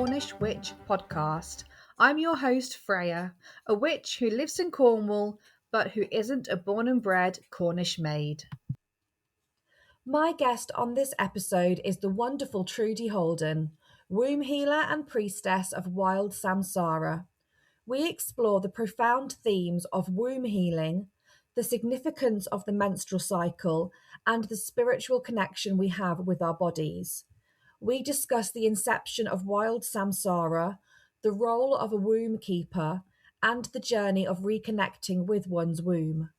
Cornish Witch podcast. I'm your host, Freyja, a witch who lives in Cornwall, but who isn't a born and bred Cornish maid. My guest on this episode is the wonderful Trudy Holden, womb healer and priestess of wild Samsara. We explore the profound themes of womb healing, the significance of the menstrual cycle, and the spiritual connection we have with our bodies. We discuss the inception of wild Samsara, the role of a womb keeper, and the journey of reconnecting with one's womb.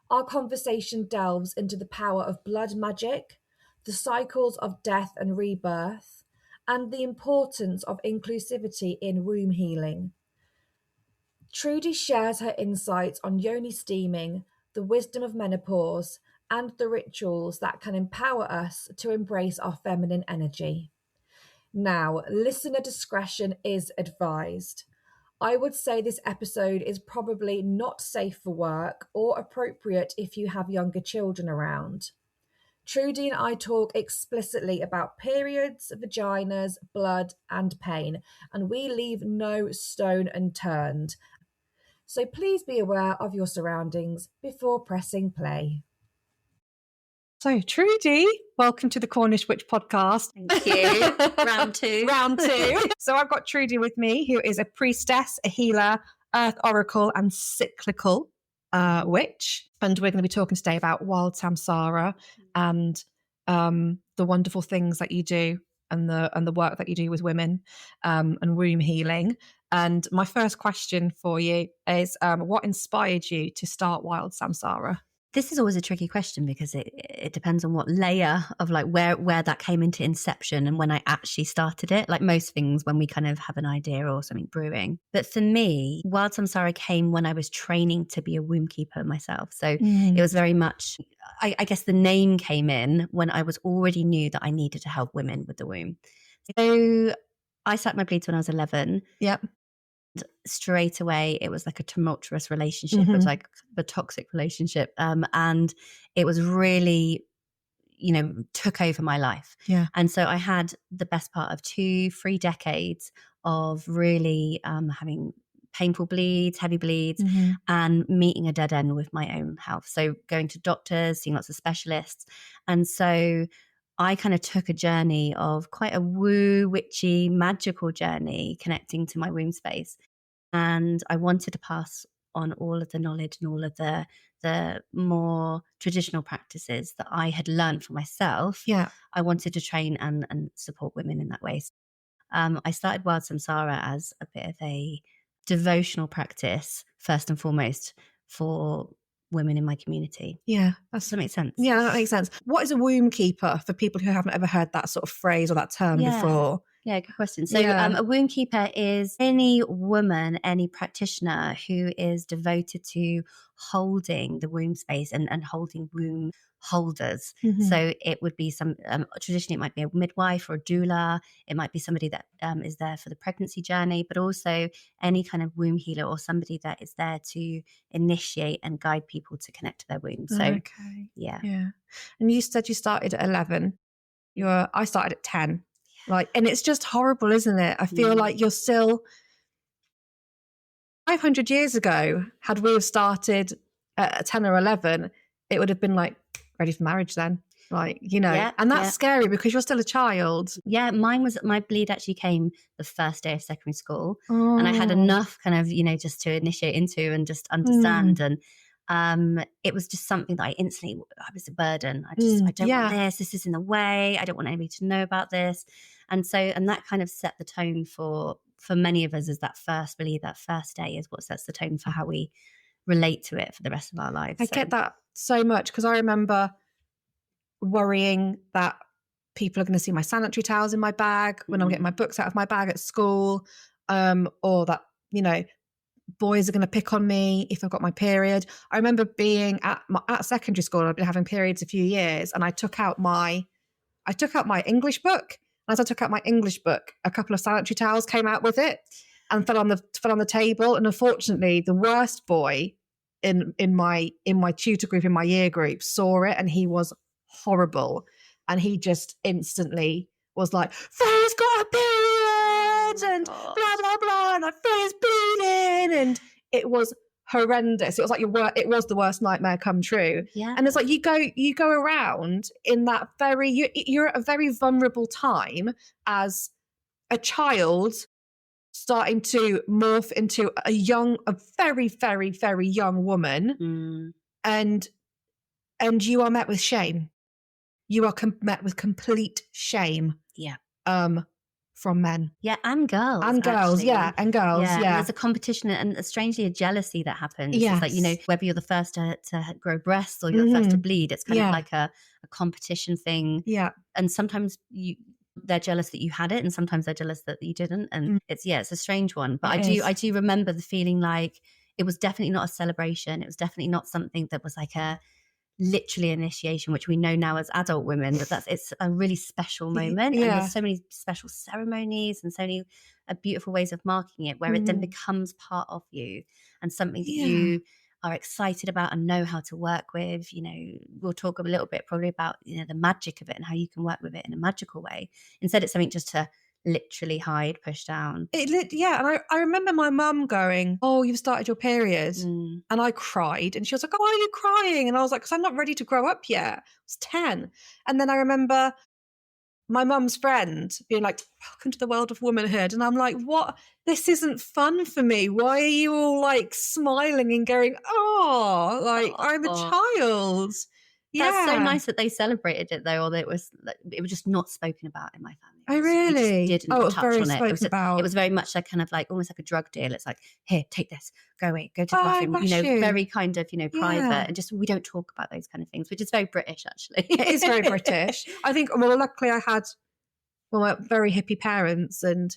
Our conversation delves into the power of blood magic, the cycles of death and rebirth, and the importance of inclusivity in womb healing. Trudy shares her insights on yoni steaming, the wisdom of menopause, and the rituals that can empower us to embrace our feminine energy. Now, listener discretion is advised. I would say this episode is probably not safe for work or appropriate if you have younger children around. Trudy and I talk explicitly about periods, vaginas, blood, and pain, and we leave no stone unturned. So please be aware of your surroundings before pressing play. So, Trudy, welcome to the Cornish Witch podcast. Thank you. Round two. Round two. So I've got Trudy with me, who is a priestess, a healer, earth oracle, and cyclical witch. And we're going to be talking today about wild Samsara and the wonderful things that you do and the work that you do with women and womb healing. And my first question for you is, what inspired you to start Wild Samsara? This is always a tricky question because it depends on what layer of like where that came into inception and when I actually started it. Like most things, when we kind of have an idea or something brewing. But for me, Wild Samsara came when I was training to be a womb keeper myself. So it was very much, I guess the name came in when I was already knew that I needed to help women with the womb. So I started my bleeds when I was 11. Yep. Straight away it was like a tumultuous relationship. It was like a toxic relationship, and it was really, took over my life. And so I had the best part of 2-3 decades of really having painful bleeds, heavy bleeds, and meeting a dead end with my own health. So going to doctors, seeing lots of specialists. And so I kind of took a journey of quite a woo, witchy, magical journey connecting to my womb space. And I wanted to pass on all of the knowledge and all of the more traditional practices that I had learned for myself. Yeah. I wanted to train and support women in that way. I started Wild Samsara as a bit of a devotional practice, first and foremost, for women in my community. Yeah. Does that make sense? Yeah, that makes sense. What is a womb keeper for people who haven't ever heard that sort of phrase or that term before? Yeah, good question. So a womb keeper is any woman, any practitioner who is devoted to holding the womb space and holding womb holders. So it would be some, traditionally it might be a midwife or a doula. It might be somebody that is there for the pregnancy journey, but also any kind of womb healer or somebody that is there to initiate and guide people to connect to their womb. So yeah. And you said you started at 11. I started at 10. And it's just horrible, isn't it? I feel like you're still 500 years ago, had we have started at 10 or 11, it would have been like ready for marriage then. And that's scary because you're still a child. Yeah, my bleed actually came the first day of secondary school. And I had enough kind of, just to initiate into and just understand. And it was just something that I was a burden. I don't want this is in the way. I don't want anybody to know about this. And that kind of set the tone for many of us as that first bleed, that first day is what sets the tone for how we relate to it for the rest of our lives. I get that so much because I remember worrying that people are going to see my sanitary towels in my bag when I'm getting my books out of my bag at school, or that, boys are going to pick on me if I've got my period. I remember being at secondary school. I've been having periods a few years, and I took out my English book. As I took out my English book, a couple of sanitary towels came out with it and fell on the table. And unfortunately, the worst boy in my tutor group, in my year group, saw it, and he was horrible. And he just instantly was like, "Freyja's got a period!" and blah, blah, blah. And like, Freyja's bleeding. And it was horrendous. It was like it was the worst nightmare come true. Yeah. And it's like you go around in that you're at a very vulnerable time as a child starting to morph into a very, very, very young woman. And you are met with shame. You are met with complete shame. Yeah. From men. Yeah, and girls. And girls, actually. yeah. And girls, yeah. And there's a competition and strangely a jealousy that happens. Yes. It's like, whether you're the first to grow breasts or you're the first to bleed, it's kind of like a competition thing. Yeah. And sometimes they're jealous that you had it and sometimes they're jealous that you didn't. And it's a strange one. But I do remember the feeling like it was definitely not a celebration. It was definitely not something that was like a literally initiation, which we know now as adult women, but it's a really special moment. And there's so many special ceremonies and so many beautiful ways of marking it where it then becomes part of you and something that you are excited about and know how to work with. We'll talk a little bit probably about the magic of it and how you can work with it in a magical way. Instead it's something just to literally hide, push down. And I remember my mum going, "Oh, you've started your period." And I cried and she was like, "Oh, why are you crying?" And I was like, "Because I'm not ready to grow up yet." I was 10. And then I remember my mum's friend being like, "Welcome to the world of womanhood." And I'm like, "What? This isn't fun for me. Why are you all like smiling and going, oh, like I'm a child?" That's so nice that they celebrated it though, or that it was just not spoken about in my family. Oh, really? We just didn't it was touch very on it. spoken about. It was very much like kind of like almost like a drug deal. It's like, here, take this, go away, go to the Oh, bathroom. bless you. Very kind of private, and just we don't talk about those kind of things, which is very British actually. It is very British. I think. Well, luckily I had very hippie parents, and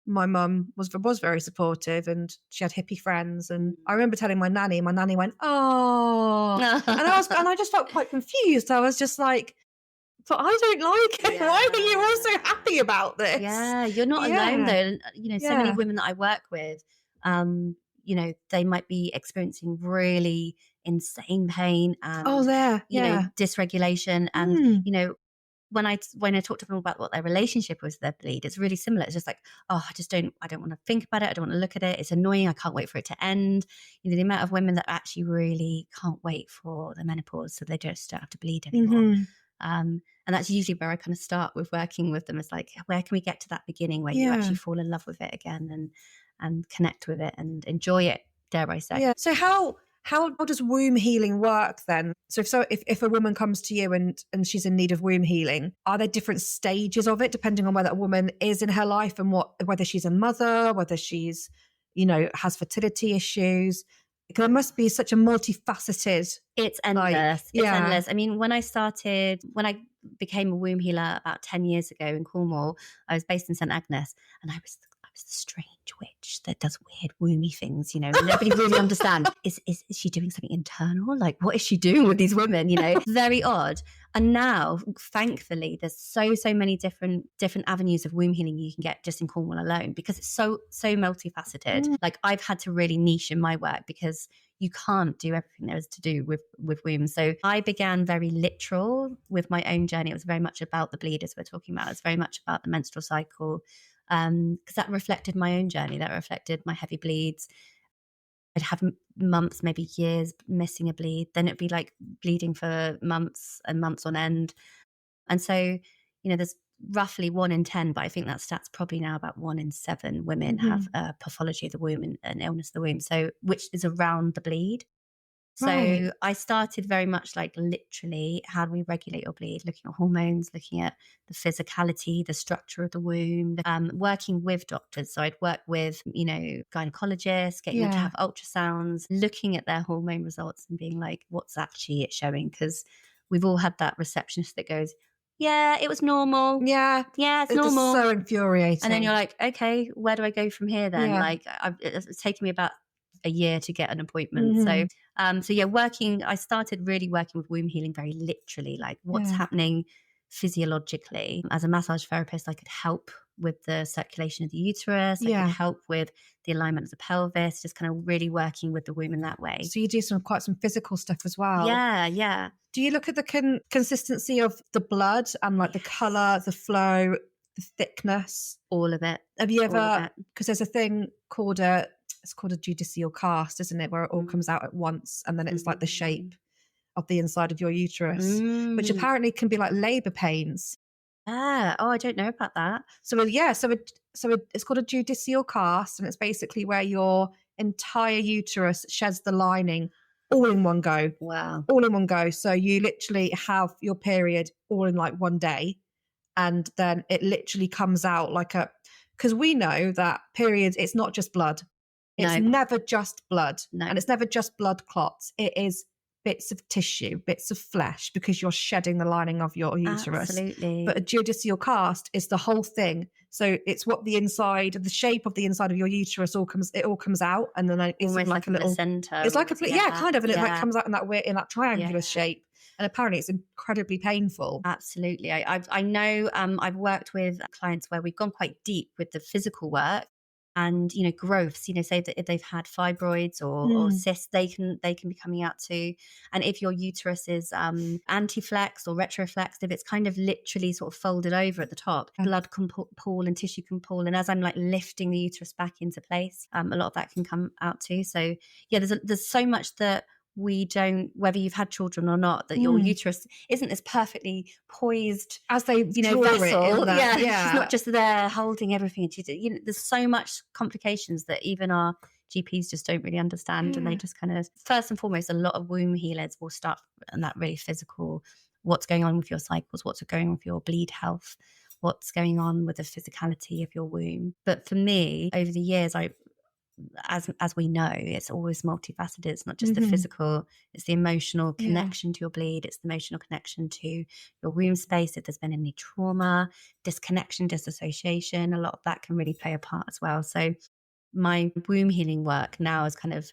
my mum was very supportive, and she had hippie friends. And I remember telling my nanny went, "Oh," and I just felt quite confused. I was just like, "But I don't like it. Yeah. Why are you all so happy about this?" Yeah, you're not alone though. So many women that I work with, they might be experiencing really insane pain and dysregulation, and when I talk to them about what their relationship was with their bleed, it's really similar. It's just like, oh, I don't want to think about it. I don't want to look at it. It's annoying. I can't wait for it to end. The amount of women that actually really can't wait for the menopause so they just don't have to bleed anymore. And that's usually where I kind of start with working with them. It's like, where can we get to that beginning where you actually fall in love with it again and connect with it and enjoy it, dare I say. Yeah. So how does womb healing work then? So if a woman comes to you and she's in need of womb healing, are there different stages of it depending on whether a woman is in her life and whether she's a mother, whether she's, has fertility issues? Because it must be such a multifaceted. It's endless. It's endless. I mean, when I became a womb healer about 10 years ago in Cornwall, I was based in St Agnes, and I was the strange witch that does weird womby things, nobody really understands. Is she doing something internal? Like, what is she doing with these women? Very odd. And now, thankfully, there's so many different avenues of womb healing you can get just in Cornwall alone, because it's so multifaceted. Like, I've had to really niche in my work because you can't do everything there is to do with womb. So I began very literal with my own journey. It was very much about the bleed, as we're talking about. It's very much about the menstrual cycle. Because that reflected my own journey, that reflected my heavy bleeds. I'd have months, maybe years missing a bleed, then it'd be like bleeding for months and months on end. And so, there's roughly 1 in 10, but I think that stat's probably now about 1 in 7 women have a pathology of the womb and an illness of the womb, so which is around the bleed. So I started very much like literally, how do we regulate your bleed? Looking at hormones, looking at the physicality, the structure of the womb, working with doctors. So I'd work with, gynecologists, getting them to have ultrasounds, looking at their hormone results and being like, what's actually it showing? Because we've all had that receptionist that goes, yeah, it was normal. Yeah, it's normal. It's so infuriating. And then you're like, okay, where do I go from here then? Like, it's taken me about a year to get an appointment. So I started really working with womb healing very literally, like what's happening physiologically. As a massage therapist, I could help with the circulation of the uterus. I could help with the alignment of the pelvis, just kind of really working with the womb in that way. So you do quite some physical stuff as well. Yeah. Do you look at the consistency of the blood and like the colour, the flow? the thickness, all of it. Have you ever, because there's a thing called it's called a judicial cast, isn't it, where it all comes out at once, and then it's like the shape of the inside of your uterus, which apparently can be like labor pains. Oh, I don't know about that. So it's called a judicial cast, and it's basically where your entire uterus sheds the lining all in one go. Wow. All in one go. So you literally have your period all in like one day, and then it literally comes out like because we know that periods, it's not just blood. It's never just blood. No. And it's never just blood clots. It is bits of tissue, bits of flesh, because you're shedding the lining of your uterus. Absolutely. But a judicial cast is the whole thing. So it's what the shape of the inside of your uterus all comes out, and then it's almost like a little center. It's like kind of, and it like comes out in that triangular shape. And apparently it's incredibly painful. Absolutely. I know I've worked with clients where we've gone quite deep with the physical work. And, growths, say that if they've had fibroids or cysts, they can be coming out too. And if your uterus is anti-flexed or retroflexed, if it's kind of literally sort of folded over at the top, blood can pool and tissue can pool. And as I'm like lifting the uterus back into place, a lot of that can come out too. So yeah, there's so much that we don't, whether you've had children or not, that your uterus isn't as perfectly poised as they vessel. It's not just there holding everything. There's so much complications that even our GPs just don't really understand, and they just kind of, first and foremost, a lot of womb healers will start on that really physical, what's going on with your cycles, what's going on with your bleed health, what's going on with the physicality of your womb. But for me, over the years, as we know, it's always multifaceted. It's not just the physical, it's the emotional connection to your bleed, it's the emotional connection to your womb space. If there's been any trauma, disconnection, disassociation, a lot of that can really play a part as well. So my womb healing work now is kind of,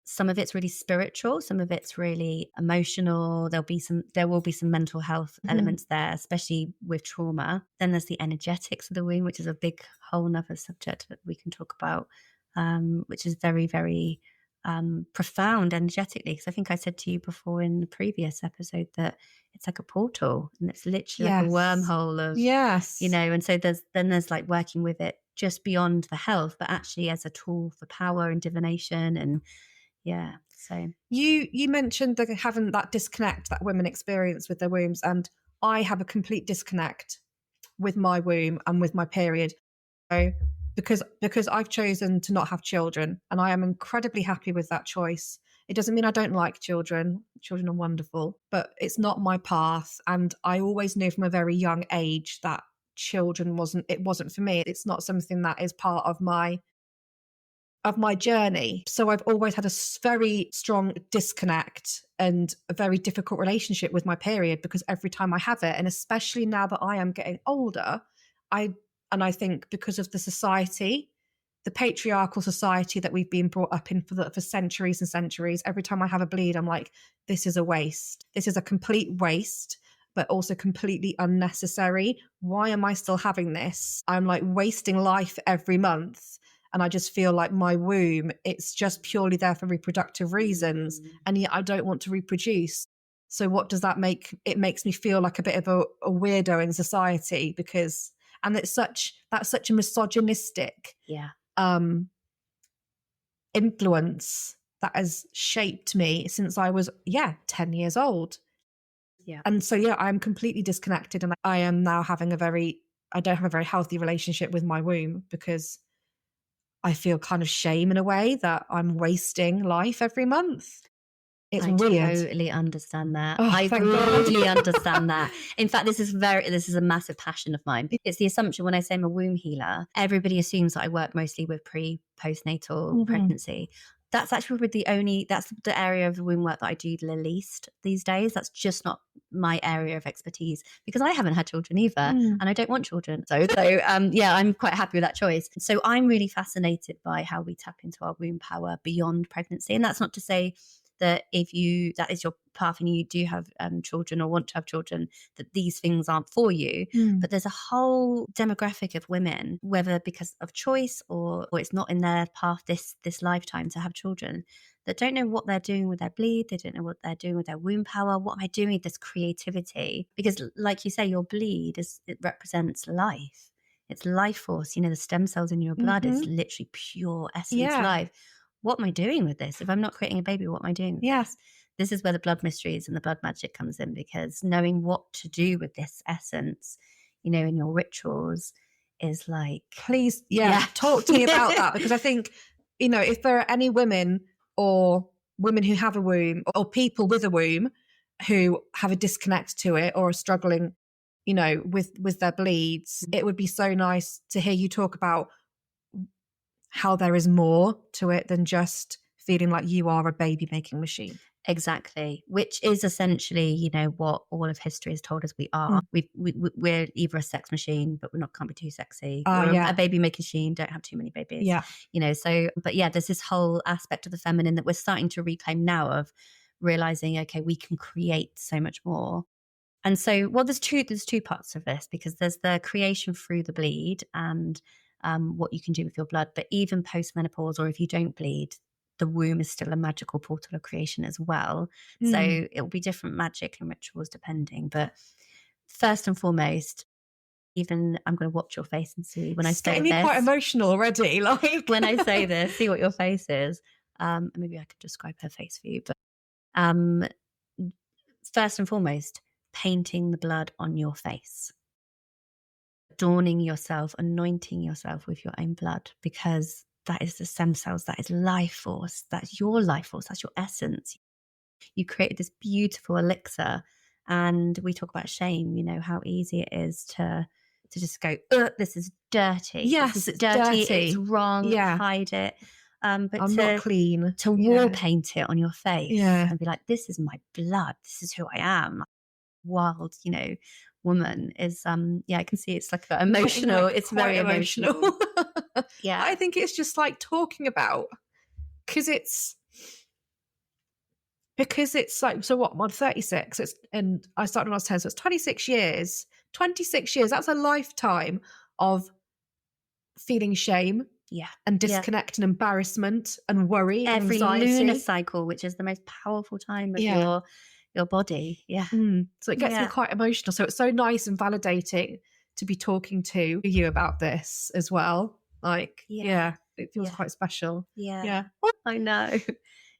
some of it's really spiritual, some of it's really emotional. There will be some mental health elements there, especially with trauma. Then there's the energetics of the womb, which is a big whole nother subject that we can talk about. Which is very, very profound energetically. Because I think I said to you before in the previous episode that it's like a portal, and it's literally like a wormhole of, and so there's like working with it just beyond the health, but actually as a tool for power and divination. And so you mentioned having that disconnect that women experience with their wombs, and I have a complete disconnect with my womb and with my period. So because I've chosen to not have children, and I am incredibly happy with that choice. It doesn't mean I don't like children. Children are wonderful, but it's not my path. And I always knew from a very young age that children wasn't for me. It's not something that is part of my journey. So I've always had a very strong disconnect and a very difficult relationship with my period, because every time I have it, and especially now that I am getting older, I think because of the society, the patriarchal society that we've been brought up in for centuries and centuries, every time I have a bleed, I'm like, this is a waste. This is a complete waste, but also completely unnecessary. Why am I still having this? I'm like wasting life every month. And I just feel like my womb, it's just purely there for reproductive reasons. And yet I don't want to reproduce. So what does that make? It makes me feel like a bit of a weirdo in society, because... And that's such a misogynistic influence that has shaped me since I was 10 years old. Yeah. And so I'm completely disconnected, and I am now having I don't have a very healthy relationship with my womb, because I feel kind of shame in a way that I'm wasting life every month. It's weird. I totally understand that. I totally understand that. In fact, this is a massive passion of mine. It's the assumption when I say I'm a womb healer, everybody assumes that I work mostly with postnatal pregnancy. That's actually that's the area of the womb work that I do the least these days. That's just not my area of expertise, because I haven't had children either, and I don't want children. So I'm quite happy with that choice. So I'm really fascinated by how we tap into our womb power beyond pregnancy. And that's not to say that if that is your path and you do have children or want to have children, that these things aren't for you. But there's a whole demographic of women, whether because of choice or it's not in their path this lifetime to have children, that don't know what they're doing with their bleed. They don't know what they're doing with their womb power. What am I doing with this creativity? Because like you say, your bleed it represents life. It's life force. You know, the stem cells in your blood is literally pure essence life. What am I doing with this? If I'm not creating a baby, what am I doing with this? This is where the blood mysteries and the blood magic comes in, because knowing what to do with this essence, you know, in your rituals is like... Please, talk to me about that, because I think, you know, if there are any women or women who have a womb or people with a womb who have a disconnect to it or are struggling, you know, with their bleeds, it would be so nice to hear you talk about how there is more to it than just feeling like you are a baby making machine. Exactly, which is essentially, you know, what all of history has told us we are. We're either a sex machine, but can't be too sexy. We're a baby making machine, don't have too many babies. Yeah. You know, so, but yeah, there's this whole aspect of the feminine that we're starting to reclaim now, of realizing, okay, we can create so much more. And so, well, there's two parts of this, because there's the creation through the bleed and what you can do with your blood. But even post-menopause, or if you don't bleed, the womb is still a magical portal of creation as well. So it'll be different magic and rituals depending. But first and foremost, even I'm going to watch your face and see when I say this. Getting me quite emotional already. Like when I say this, see what your face is. Maybe I could describe her face for you. But first and foremost, painting the blood on your face. Adorning yourself, anointing yourself with your own blood, because that is the stem cells, that is life force, that's your life force, that's your essence. You created this beautiful elixir. And we talk about shame, you know, how easy it is to just go, this is dirty. Yes, this is it's dirty. It's wrong, hide it. But I'm not clean. To wall paint it on your face and be like, this is my blood, this is who I am. Wild, you know, woman is I can see it's like emotional. Like it's very emotional. Yeah, I think it's just like talking about, because it's like, so what, I'm 36, and I started when I was 10, so it's 26 years. That's a lifetime of feeling shame and disconnect and embarrassment and worry and every anxiety. lunar cycle, which is the most powerful time of your body. So it gets me quite emotional. So it's so nice and validating to be talking to you about this as well. Like it feels quite special. I know.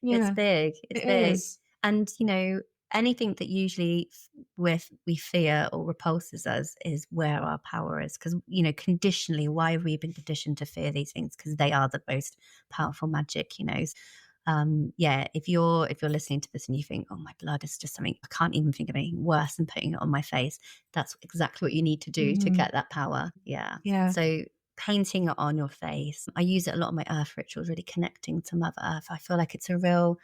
It's big. It's big. Is. And you know, anything that usually we fear or repulses us is where our power is. Because, you know, conditionally, why have we been conditioned to fear these things? Because they are the most powerful magic, you know. If you're listening to this and you think, oh, my blood is just something, I can't even think of anything worse than putting it on my face, that's exactly what you need to do to get that power. So painting it on your face, I use it a lot in my earth rituals, really connecting to Mother Earth. I feel like it's a real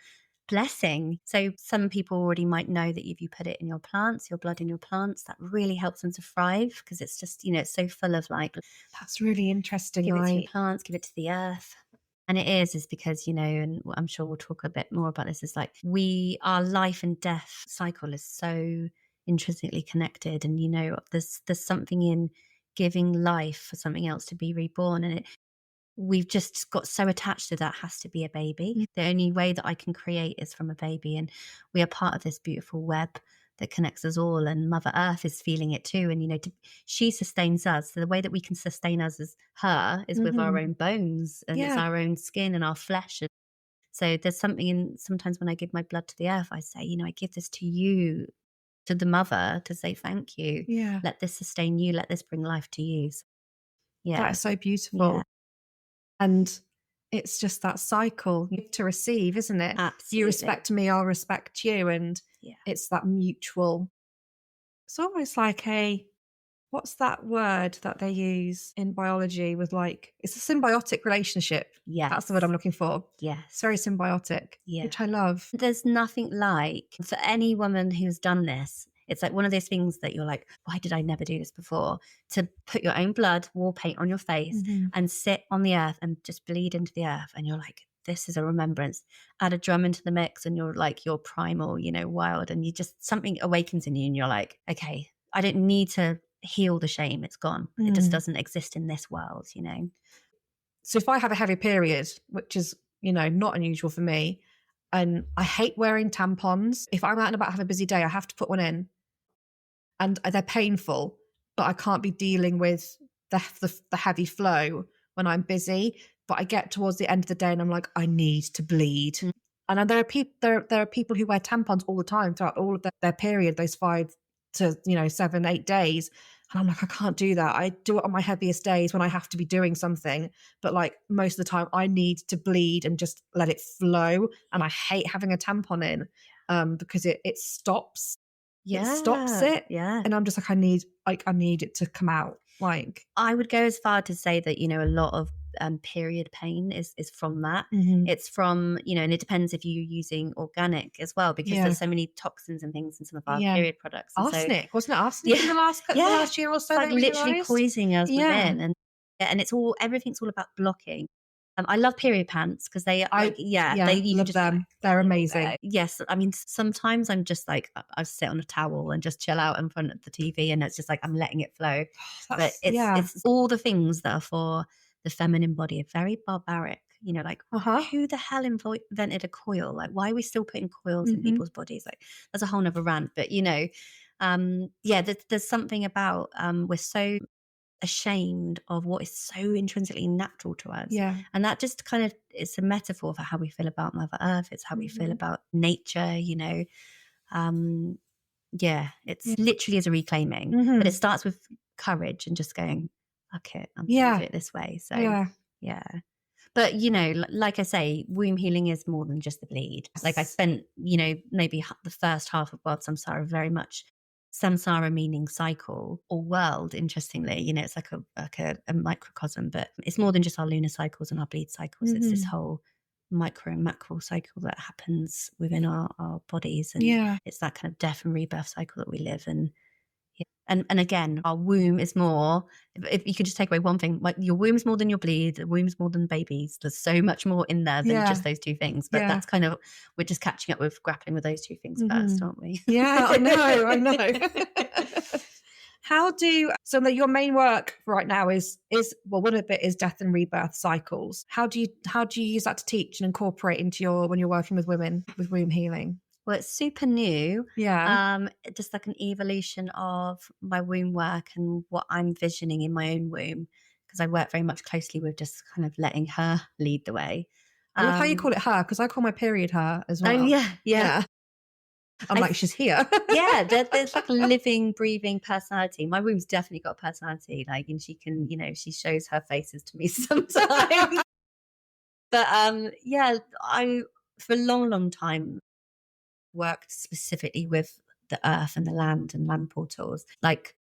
blessing. So some people already might know that if you put it in your plants, your blood in your plants, that really helps them to thrive, because it's just, you know, it's so full of like, that's really interesting. Give it to your plants, give it to the earth. And it is because, you know, and I'm sure we'll talk a bit more about this, is like our life and death cycle is so intrinsically connected. And, you know, there's something in giving life for something else to be reborn. And we've just got so attached to that has to be a baby. The only way that I can create is from a baby. And we are part of this beautiful web that connects us all, and Mother Earth is feeling it too. And, you know, she sustains us. So the way that we can sustain us as her is with our own bones, and it's our own skin and our flesh. And so there's something in, sometimes when I give my blood to the earth, I say, you know, I give this to you, to the mother, to say thank you. Let this sustain you. Let this bring life to you. So, that is so beautiful. And it's just that cycle to receive, isn't it? Absolutely. You respect me, I'll respect you. And it's that mutual. It's almost like what's that word that they use in biology with, like, it's a symbiotic relationship. That's the word I'm looking for. It's very symbiotic, which I love. There's nothing like, for any woman who's done this, it's like one of those things that you're like, why did I never do this before? To put your own blood, wall paint on your face and sit on the earth and just bleed into the earth. And you're like, this is a remembrance. Add a drum into the mix and you're like, you're primal, you know, wild. And you just, something awakens in you and you're like, okay, I don't need to heal the shame. It's gone. It just doesn't exist in this world, you know. So if I have a heavy period, which is, you know, not unusual for me, and I hate wearing tampons. If I'm out and about, have a busy day, I have to put one in. And they're painful, but I can't be dealing with the heavy flow when I'm busy, but I get towards the end of the day and I'm like, I need to bleed. And there are people who wear tampons all the time throughout all of their period, those 5 to 7, 8 days. And I'm like, I can't do that. I do it on my heaviest days when I have to be doing something. But like most of the time I need to bleed and just let it flow. And I hate having a tampon in because it stops. Yeah. It stops it. Yeah. And I'm just like, I need it to come out. Like, I would go as far to say that, a lot of period pain is from that. It's from, and it depends if you're using organic as well, because there's so many toxins and things in some of our period products. And arsenic, wasn't it arsenic in the last year or so? It's like literally poisoning us within. And everything's all about blocking. I love period pants because they you love them. They're amazing. Yes, I mean sometimes I'm just like I sit on a towel and just chill out in front of the TV, and it's just like I'm letting it flow. But it's all the things that are for the feminine body are very barbaric. Like who the hell invented a coil? Like why are we still putting coils in people's bodies? Like that's a whole nother rant. But there's something about we're so ashamed of what is so intrinsically natural to us. And that just kind of, it's a metaphor for how we feel about Mother Earth. It's how we feel about nature, it's literally as a reclaiming, but it starts with courage and just going, fuck it, I'm gonna do it this way. So but like I say, womb healing is more than just the bleed. Like I spent maybe the first half of World Samsara very much Samsara meaning cycle or world, interestingly. It's like a microcosm, but it's more than just our lunar cycles and our bleed cycles. It's this whole micro and macro cycle that happens within our bodies, and it's that kind of death and rebirth cycle that we live. And again, our womb is more, if you could just take away one thing, like your womb's more than your bleed, the womb's more than babies. There's so much more in there than just those two things. But that's kind of, we're just catching up with grappling with those two things first, aren't we? Yeah, I know. So your main work right now is one of it is death and rebirth cycles. How do you use that to teach and incorporate into when you're working with women with womb healing? Well, it's super new. Yeah. Just like an evolution of my womb work and what I'm visioning in my own womb, because I work very much closely with just kind of letting her lead the way. I love how you call it her, because I call my period her as well. Oh, yeah. I'm like, she's here. There's like a living, breathing personality. My womb's definitely got a personality. Like, and she can, she shows her faces to me sometimes. But I for a long, long time worked specifically with the earth and the land and land portals. Like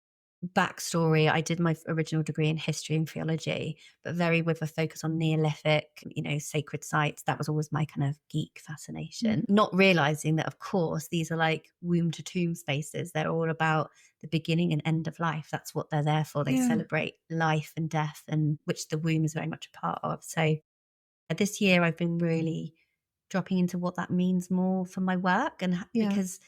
backstory, I did my original degree in history and theology, but very with a focus on Neolithic, sacred sites. That was always my kind of geek fascination. Not realizing that, of course, these are like womb to tomb spaces. They're all about the beginning and end of life. That's what they're there for. They celebrate life and death, and which the womb is very much a part of. So this year I've been really dropping into what that means more for my work, and because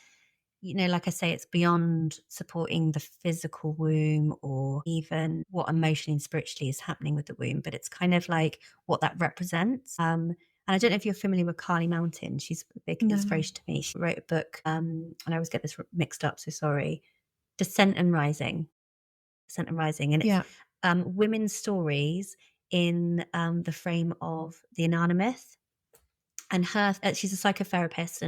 like I say, it's beyond supporting the physical womb or even what emotionally and spiritually is happening with the womb, but it's kind of like what that represents. And I don't know if you're familiar with Carly Mountain. She's a big inspiration to me. She wrote a book, and I always get this mixed up, so sorry. Descent and Rising, and it's women's stories in the frame of the Inanna myth. And she's a psychotherapist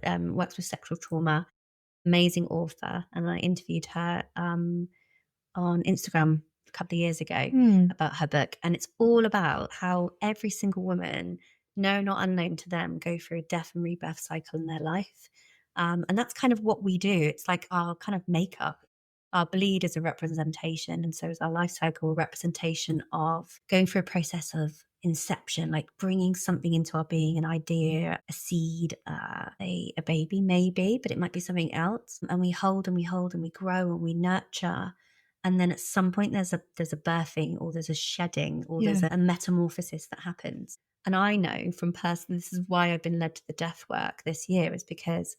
and works with sexual trauma, amazing author. And I interviewed her on Instagram a couple of years ago about her book. And it's all about how every single woman, known or unknown to them, go through a death and rebirth cycle in their life. And that's kind of what we do. It's like our kind of makeup. Our bleed is a representation, and so is our life cycle a representation of going through a process of inception, like bringing something into our being, an idea, a seed, a baby maybe, but it might be something else. And we hold and we hold and we grow and we nurture. And then at some point there's a birthing, or there's a shedding, or there's a metamorphosis that happens. And I know from this is why I've been led to the death work this year, is because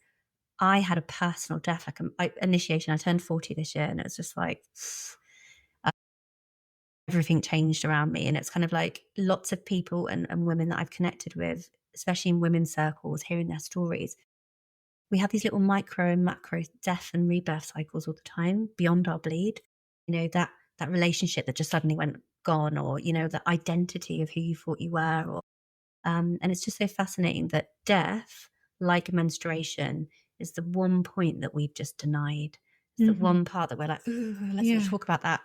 I had a personal death, like initiation. I turned 40 this year, and it was just like everything changed around me. And it's kind of like lots of people and women that I've connected with, especially in women's circles, hearing their stories. We have these little micro and macro death and rebirth cycles all the time beyond our bleed. That that relationship that just suddenly went gone, or, you know, the identity of who you thought you were, or and it's just so fascinating that death, like menstruation, is the one point that we've just denied. It's the one part that we're like, ooh, let's not talk about that.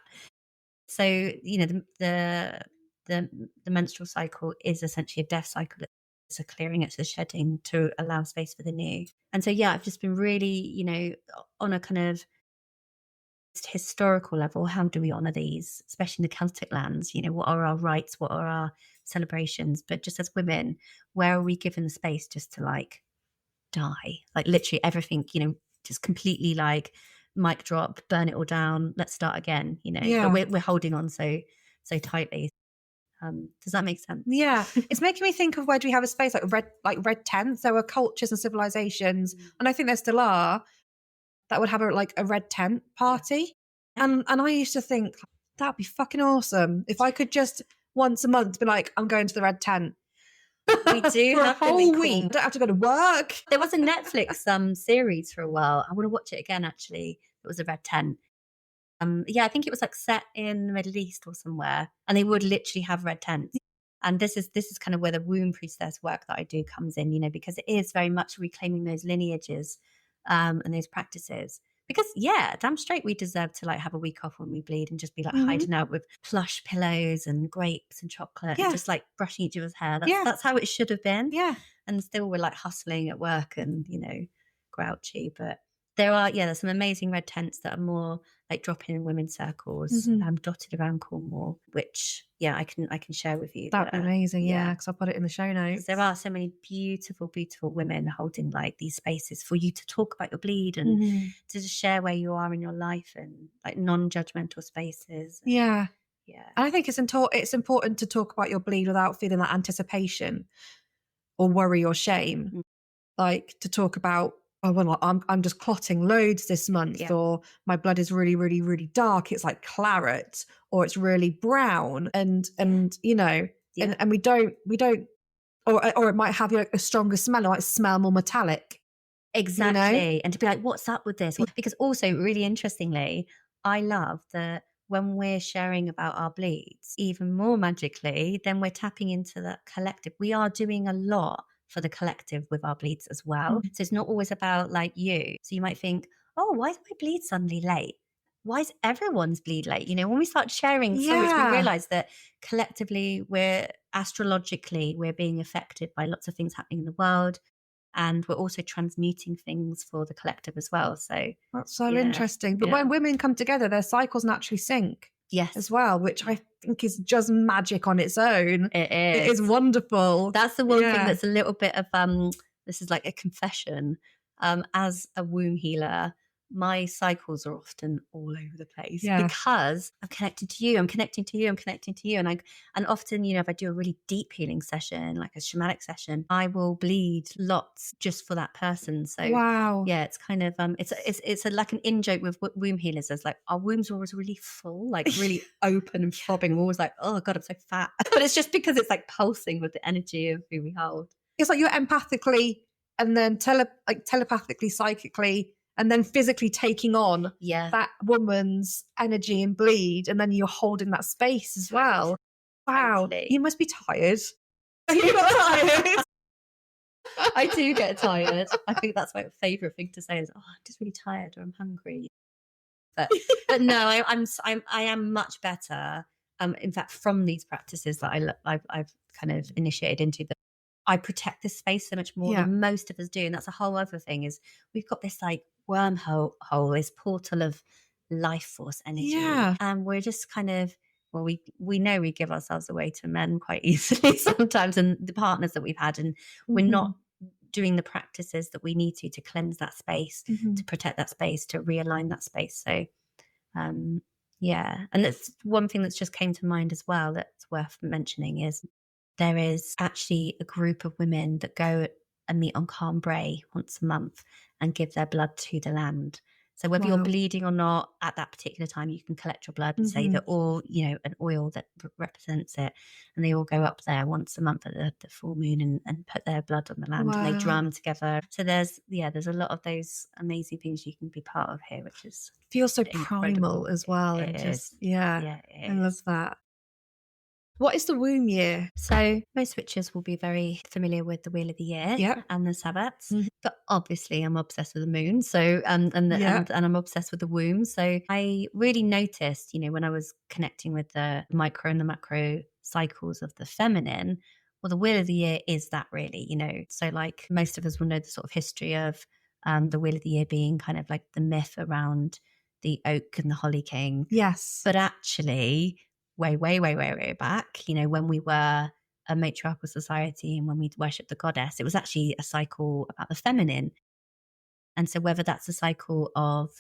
So, you know, the menstrual cycle is essentially a death cycle. It's a clearing, it's a shedding to allow space for the new. And so, yeah, I've just been really, you know, on a kind of historical level, how do we honour these, especially in the Celtic lands? You know, what are our rights? What are our celebrations? But just as women, where are we given the space just to like die? Like literally everything, you know, just completely like mic drop, burn it all down, let's start again, you know. But we're holding on so tightly. Does that make sense? Yeah. It's making me think of, where do we have a space like red tents? There were cultures and civilizations, and I think there still are, that would have a red tent party. And I used to think that'd be fucking awesome if I could just once a month be like, I'm going to the red tent. We do for have a whole week. I don't have to go to work. There was a Netflix series for a while. I want to watch it again, actually. It was a red tent. Yeah, I think it was like set in the Middle East or somewhere, and they would literally have red tents. And this is kind of where the womb priestess work that I do comes in, you know, because it is very much reclaiming those lineages and those practices. Because yeah, damn straight we deserve to like have a week off when we bleed and just be like hiding out with plush pillows and grapes and chocolate and just like brushing each other's hair. That's how it should have been. Yeah. And still we're like hustling at work and, you know, grouchy. But there's some amazing red tents that are more like drop-in in women's circles, dotted around Cornwall, which I can share with you. That'd be amazing, because I'll put it in the show notes. There are so many beautiful, beautiful women holding like these spaces for you to talk about your bleed and to just share where you are in your life, and like non-judgmental spaces. And I think it's important to talk about your bleed without feeling that anticipation or worry or shame. Like to talk about, oh, well, I'm just clotting loads this month, or my blood is really, really, really dark. It's like claret, or it's really brown, and you know, and we don't, or it might have a stronger smell, or like smell more metallic. Exactly, you know? And to be like, what's up with this? Because also, really interestingly, I love that when we're sharing about our bleeds, even more magically, then we're tapping into that collective. We are doing a lot for the collective with our bleeds as well. So it's not always about like you. So you might think, oh, why is my bleed suddenly late? Why is everyone's bleed late? You know, when we start sharing so much, we realize that collectively astrologically we're being affected by lots of things happening in the world. And we're also transmuting things for the collective as well. So that's so interesting. But when women come together, their cycles naturally sync. Yes. As well, which I think is just magic on its own. It is wonderful. That's the one thing that's a little bit of this is like a confession. As a womb healer, my cycles are often all over the place because I'm connected to you, I'm connecting to you, I'm connecting to you. And often, you know, if I do a really deep healing session, like a shamanic session, I will bleed lots just for that person. So it's kind of it's like an in-joke with womb healers. There's like our wombs are always really full, like really open and throbbing. We're always like, oh God, I'm so fat. But it's just because it's like pulsing with the energy of who we hold. It's like you're empathically and then telepathically, psychically, and then physically taking on that woman's energy and bleed, and then you're holding that space as well. Wow, you must be tired. You're tired. I do get tired. I think that's my favourite thing to say is, oh, I'm just really tired, or I'm hungry. But no, I am much better. In fact, from these practices that I've kind of initiated into, that I protect this space so much more than most of us do. And that's a whole other thing, is we've got this like wormhole, this portal of life force energy. And we're just kind of, well, we know we give ourselves away to men quite easily sometimes, and the partners that we've had, and we're not doing the practices that we need to cleanse that space, to protect that space, to realign that space. So and that's one thing that's just came to mind as well that's worth mentioning, is there is actually a group of women that go and meet on Calm Bray once a month and give their blood to the land. So whether you're bleeding or not at that particular time, you can collect your blood and say that, or, you know, an oil that represents it. And they all go up there once a month at the full moon and put their blood on the land and they drum together. So there's a lot of those amazing things you can be part of here, which is feels so incredible. primal as well. It and is. just, I love that. What is the womb year? So most witches will be very familiar with the Wheel of the Year and the Sabbats, but obviously I'm obsessed with the moon. So and I'm obsessed with the womb. So I really noticed, you know, when I was connecting with the micro and the macro cycles of the feminine, well, the Wheel of the Year is that really, you know. So like most of us will know the sort of history of the Wheel of the Year being kind of like the myth around the oak and the holly king. Yes. But actually, way back, you know, when we were a matriarchal society and when we worshipped the goddess, it was actually a cycle about the feminine. And so whether that's a cycle of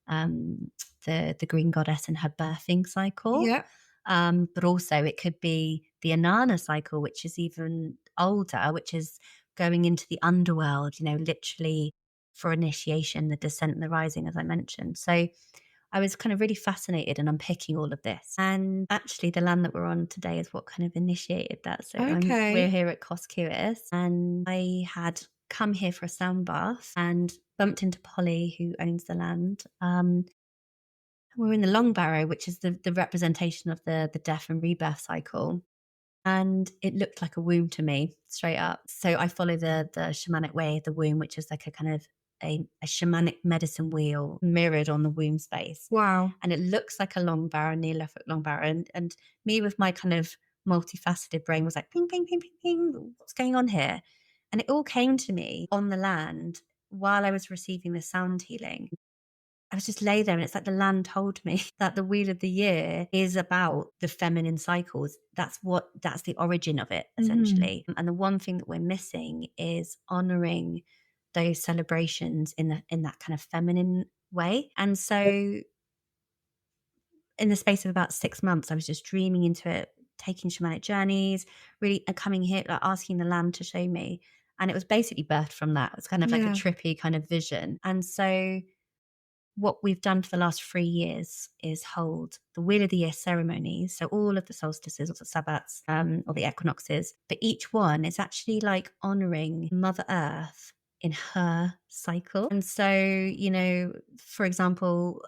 the green goddess and her birthing cycle, but also it could be the Inanna cycle, which is even older, which is going into the underworld, you know, literally for initiation, the descent and the rising, as I mentioned. So I was kind of really fascinated and unpicking all of this. And actually the land that we're on today is what kind of initiated that. So we're here at Coscuis, and I had come here for a sound bath and bumped into Polly, who owns the land. We're in the Long Barrow, which is the representation of the death and rebirth cycle. And it looked like a womb to me, straight up. So I follow the shamanic way of the womb, which is like a kind of a shamanic medicine wheel mirrored on the womb space. Wow. And it looks like a long barrow, Neolithic long barrow. And me with my kind of multifaceted brain was like, ping, ping, ping, ping, ping, what's going on here? And it all came to me on the land while I was receiving the sound healing. I was just lay there, and it's like the land told me that the Wheel of the Year is about the feminine cycles. That's the origin of it, essentially. And the one thing that we're missing is honoring those celebrations in that kind of feminine way. And so in the space of about 6 months, I was just dreaming into it, taking shamanic journeys, really coming here, like asking the land to show me. And it was basically birthed from that. It's kind of like a trippy kind of vision. And so what we've done for the last 3 years is hold the Wheel of the Year ceremonies. So all of the solstices or the Sabbats or the equinoxes, but each one is actually like honoring Mother Earth in her cycle. And so, you know, for example,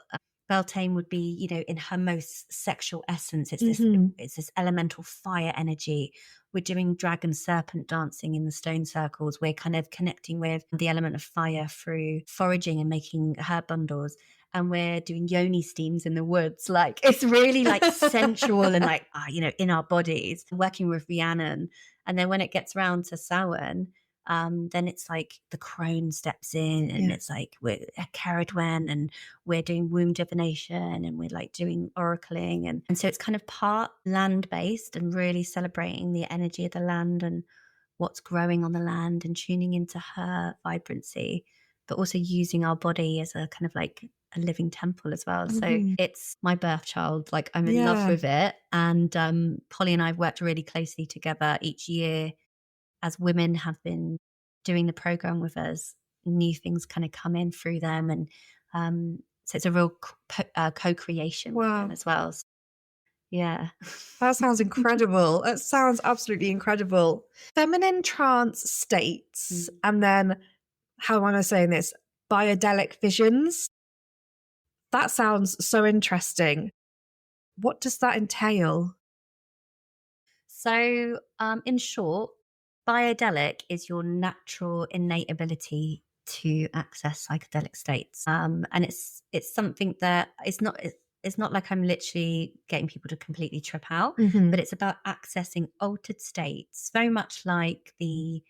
Beltane would be, you know, in her most sexual essence. It's this elemental fire energy. We're doing dragon serpent dancing in the stone circles. We're kind of connecting with the element of fire through foraging and making herb bundles. And we're doing yoni steams in the woods. Like, it's really like sensual and like, you know, in our bodies, working with Rhiannon. And then when it gets round to Samhain, then it's like the crone steps in, and it's like we're a Caradwen, and we're doing womb divination, and we're like doing oracling, and so it's kind of part land based and really celebrating the energy of the land and what's growing on the land and tuning into her vibrancy, but also using our body as a kind of like a living temple as well. So it's my birth child. Like, I'm in love with it. And Polly and I have worked really closely together each year as women have been doing the program with us. New things kind of come in through them. And so it's a real co-creation with them as well. So, yeah. That sounds incredible. That sounds absolutely incredible. Feminine trance states, and then, how am I saying this? Biodelic visions. That sounds so interesting. What does that entail? So, in short, biodelic is your natural innate ability to access psychedelic states. And it's something that it's not like I'm literally getting people to completely trip out, but it's about accessing altered states, very much like the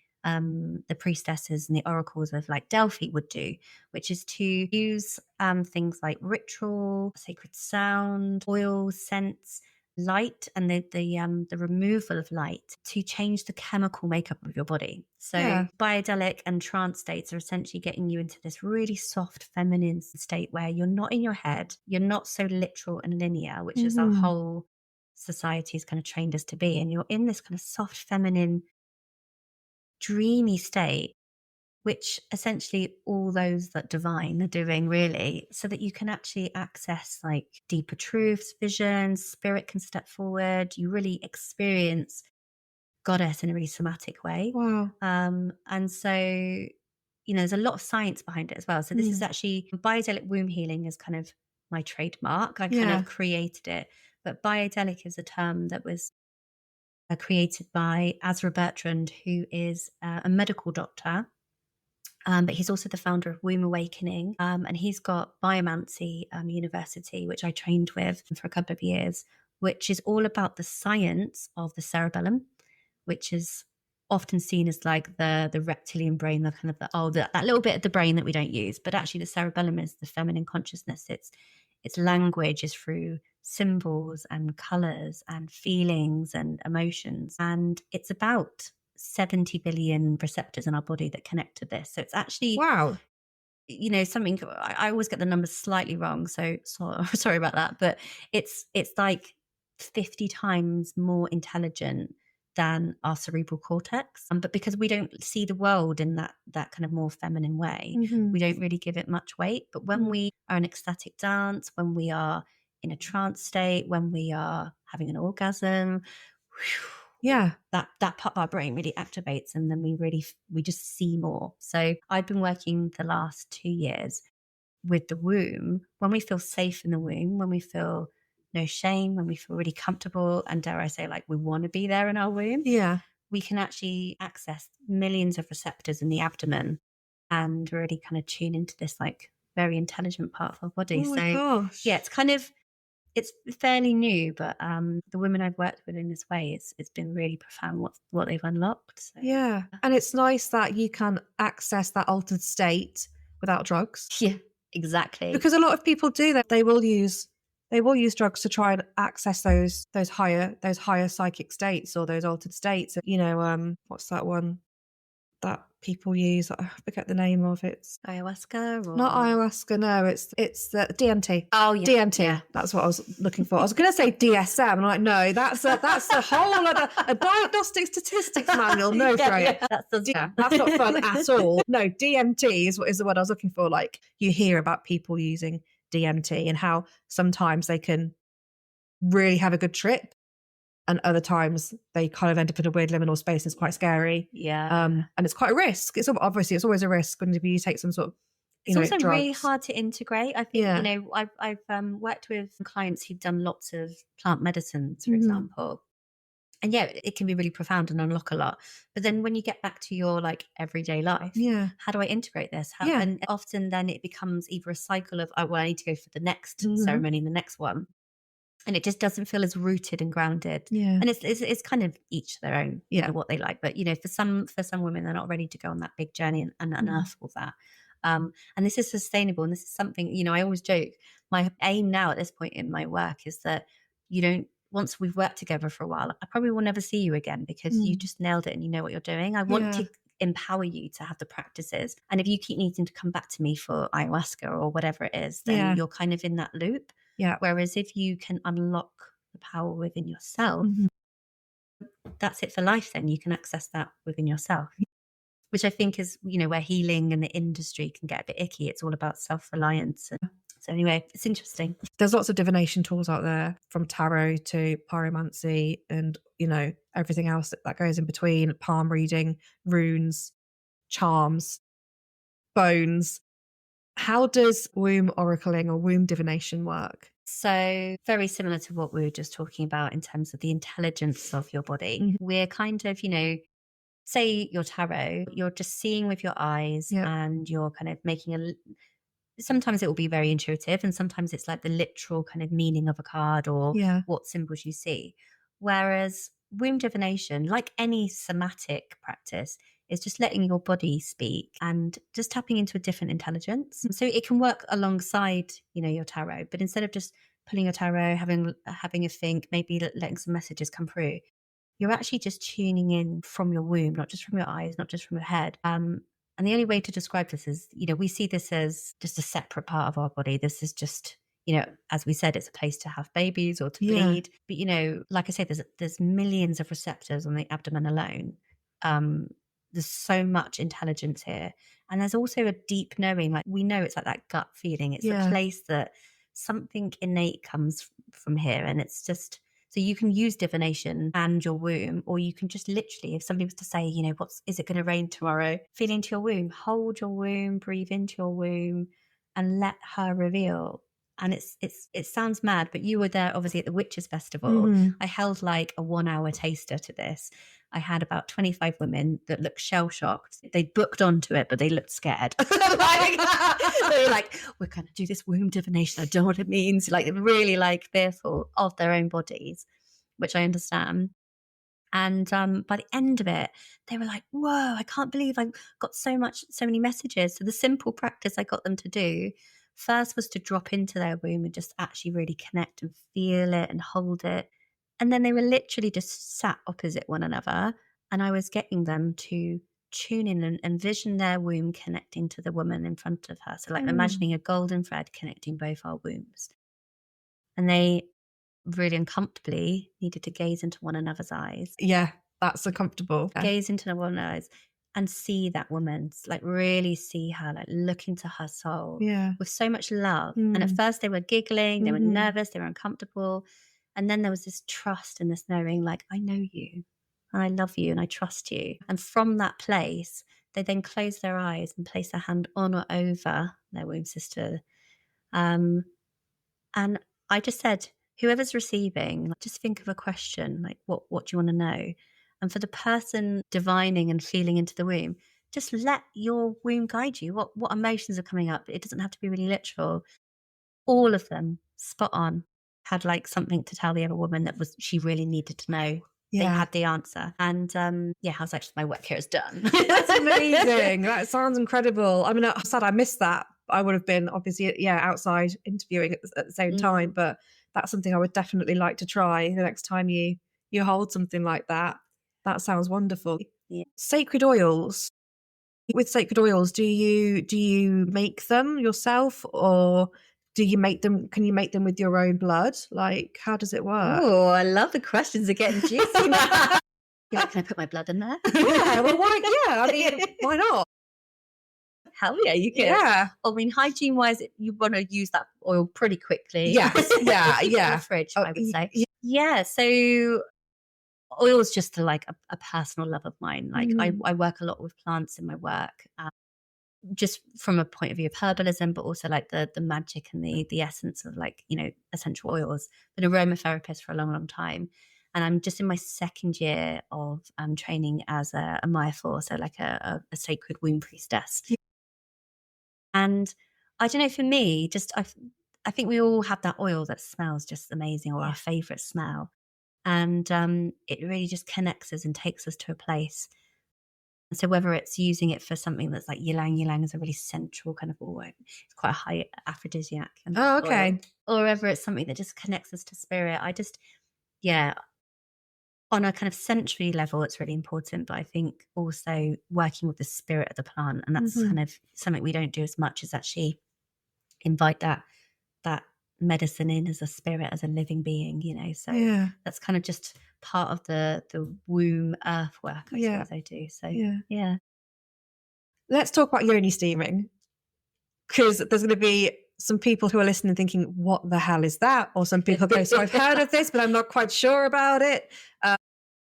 priestesses and the oracles of like Delphi would do, which is to use things like ritual, sacred sound, oil, scents, light, and the removal of light to change the chemical makeup of your body. So biodelic and trance states are essentially getting you into this really soft feminine state where you're not in your head, you're not so literal and linear, which is our whole society has kind of trained us to be, and you're in this kind of soft feminine dreamy state which essentially all those that divine are doing, really, so that you can actually access like deeper truths, visions, spirit can step forward. You really experience goddess in a really somatic way. Wow. And so, there's a lot of science behind it as well. So this is actually, biodelic womb healing is kind of my trademark. I kind of created it. But biodelic is a term that was created by Azra Bertrand, who is a medical doctor. But he's also the founder of Womb Awakening. And he's got Biomancy University, which I trained with for a couple of years, which is all about the science of the cerebellum, which is often seen as like the reptilian brain, the kind of that little bit of the brain that we don't use. But actually the cerebellum is the feminine consciousness. Its language is through symbols and colors and feelings and emotions. And it's about 70 billion receptors in our body that connect to this. So it's actually, wow, something, I always get the numbers slightly wrong. So sorry about that. But it's like 50 times more intelligent than our cerebral cortex. But because we don't see the world in that kind of more feminine way, we don't really give it much weight. But when we are in ecstatic dance, when we are in a trance state, when we are having an orgasm, that part of our brain really activates, and then we just see more. So I've been working the last 2 years with the womb. When we feel safe in the womb, when we feel no shame, when we feel really comfortable, and dare I say, like we want to be there in our womb, we can actually access millions of receptors in the abdomen and really kind of tune into this like very intelligent part of our body. Oh my gosh. Yeah, it's fairly new, but the women I've worked with in this way, it's been really profound what they've unlocked. So. Yeah. And it's nice that you can access that altered state without drugs. Yeah, exactly. Because a lot of people do that. They will use drugs to try and access those higher psychic states or those altered states. What's that one that people use? I forget the name of it. Ayahuasca? Or... Not ayahuasca, no. It's the DMT. Oh, yeah. DMT. Yeah. That's what I was looking for. I was going to say DSM. I'm like, no, that's a whole other a diagnostic statistics manual. No, Freyja. That's not fun at all. No, DMT is the word I was looking for. Like you hear about people using DMT and how sometimes they can really have a good trip. And other times they kind of end up in a weird liminal space. It's quite scary. Yeah. And it's quite a risk. It's always a risk when you take some sort of, it's also drugs. Really hard to integrate. I think, I've worked with clients who've done lots of plant medicines, for example. And yeah, it can be really profound and unlock a lot. But then when you get back to your like everyday life, how do I integrate this? And often then it becomes either a cycle of, I need to go for the next ceremony and the next one. And it just doesn't feel as rooted and grounded. Yeah. And it's kind of each their own, what they like. But, for some women, they're not ready to go on that big journey and unearth all that. And this is sustainable. And this is something, I always joke, my aim now at this point in my work is that once we've worked together for a while, I probably will never see you again because you just nailed it and you know what you're doing. I want to empower you to have the practices. And if you keep needing to come back to me for ayahuasca or whatever it is, then you're kind of in that loop. Yeah. Whereas if you can unlock the power within yourself, that's it for life. Then you can access that within yourself, which I think is, where healing and the industry can get a bit icky. It's all about self-reliance. So anyway, it's interesting. There's lots of divination tools out there, from tarot to pyromancy and, everything else that goes in between, palm reading, runes, charms, bones. How does womb oracling or womb divination work? So very similar to what we were just talking about in terms of the intelligence of your body. We're kind of, say your tarot, you're just seeing with your eyes and you're kind of making sometimes it will be very intuitive and sometimes it's like the literal kind of meaning of a card or what symbols you see. Whereas womb divination, like any somatic practice, is just letting your body speak and just tapping into a different intelligence. So it can work alongside, your tarot, but instead of just pulling your tarot, having a think, maybe letting some messages come through, you're actually just tuning in from your womb, not just from your eyes, not just from your head. And the only way to describe this is, we see this as just a separate part of our body. This is just, as we said, it's a place to have babies or to bleed. But, like I said, there's millions of receptors on the abdomen alone. there's so much intelligence here. And there's also a deep knowing, like we know it's like that gut feeling. It's a place that something innate comes from here. And it's just, so you can use divination and your womb, or you can just literally, if somebody was to say, you know, is it going to rain tomorrow? Feel into your womb, hold your womb, breathe into your womb and let her reveal. And it sounds mad, but you were there obviously at the Witches Festival. I held like a 1 hour taster to this. I had about 25 women that looked shell-shocked. They booked onto it, but they looked scared. They were like, we're going to do this womb divination. I don't know what it means. Like really like fearful of their own bodies, which I understand. And by the end of it, they were like, whoa, I can't believe I've got so many messages. So the simple practice I got them to do first was to drop into their womb and just actually really connect and feel it and hold it. And then they were literally just sat opposite one another. And I was getting them to tune in and envision their womb connecting to the woman in front of her. So like imagining a golden thread connecting both our wombs. And they really uncomfortably needed to gaze into one another's eyes. Yeah, that's uncomfortable. Gaze into one another's eyes and see that woman, like really see her, like look into her soul with so much love. And at first they were giggling, they were nervous, they were uncomfortable. And then there was this trust and this knowing, like, I know you and I love you and I trust you. And from that place, they then close their eyes and place their hand on or over their womb sister. And I just said, whoever's receiving, just think of a question, like what do you want to know? And for the person divining and feeling into the womb, just let your womb guide you. What emotions are coming up? It doesn't have to be really literal. All of them, spot on, had like something to tell the other woman that she really needed to know. They had the answer. And I was like, my work here is done. That's amazing. That sounds incredible. I mean, I'm sad I missed that. I would have been obviously, outside interviewing at the same time, but that's something I would definitely like to try the next time you hold something like that. That sounds wonderful. Yeah. Sacred oils. With sacred oils, do you make them yourself, or do you make them? Can you make them with your own blood? Like, how does it work? Oh, I love the questions are getting juicy now. Yeah, can I put my blood in there? Yeah, well, why? Yeah, I mean, why not? Hell yeah, you can. Yeah. I mean, hygiene-wise, you want to use that oil pretty quickly. Yes. Yeah. In the fridge, I would say. Yeah. So oil is just like a personal love of mine. Like I work a lot with plants in my work, just from a point of view of herbalism, but also like the magic and the essence of like, essential oils. Been an aromatherapist for a long, long time. And I'm just in my second year of training as a Maya-4, so like a sacred womb priestess. And I don't know, for me, just I think we all have that oil that smells just amazing, or our favorite smell. And it really just connects us and takes us to a place. And so whether it's using it for something that's like ylang is a really sensual kind of oil, it's quite a high aphrodisiac. Oh, okay. Oil, or whether it's something that just connects us to spirit. I just, on a kind of sensory level, it's really important. But I think also working with the spirit of the plant, and that's kind of something we don't do as much, is actually invite that medicine in as a spirit, as a living being, So that's kind of just part of the womb earth work, I suppose I do. So yeah. Let's talk about yoni steaming, because there's going to be some people who are listening thinking, what the hell is that? Or some people go, so I've heard of this, but I'm not quite sure about it.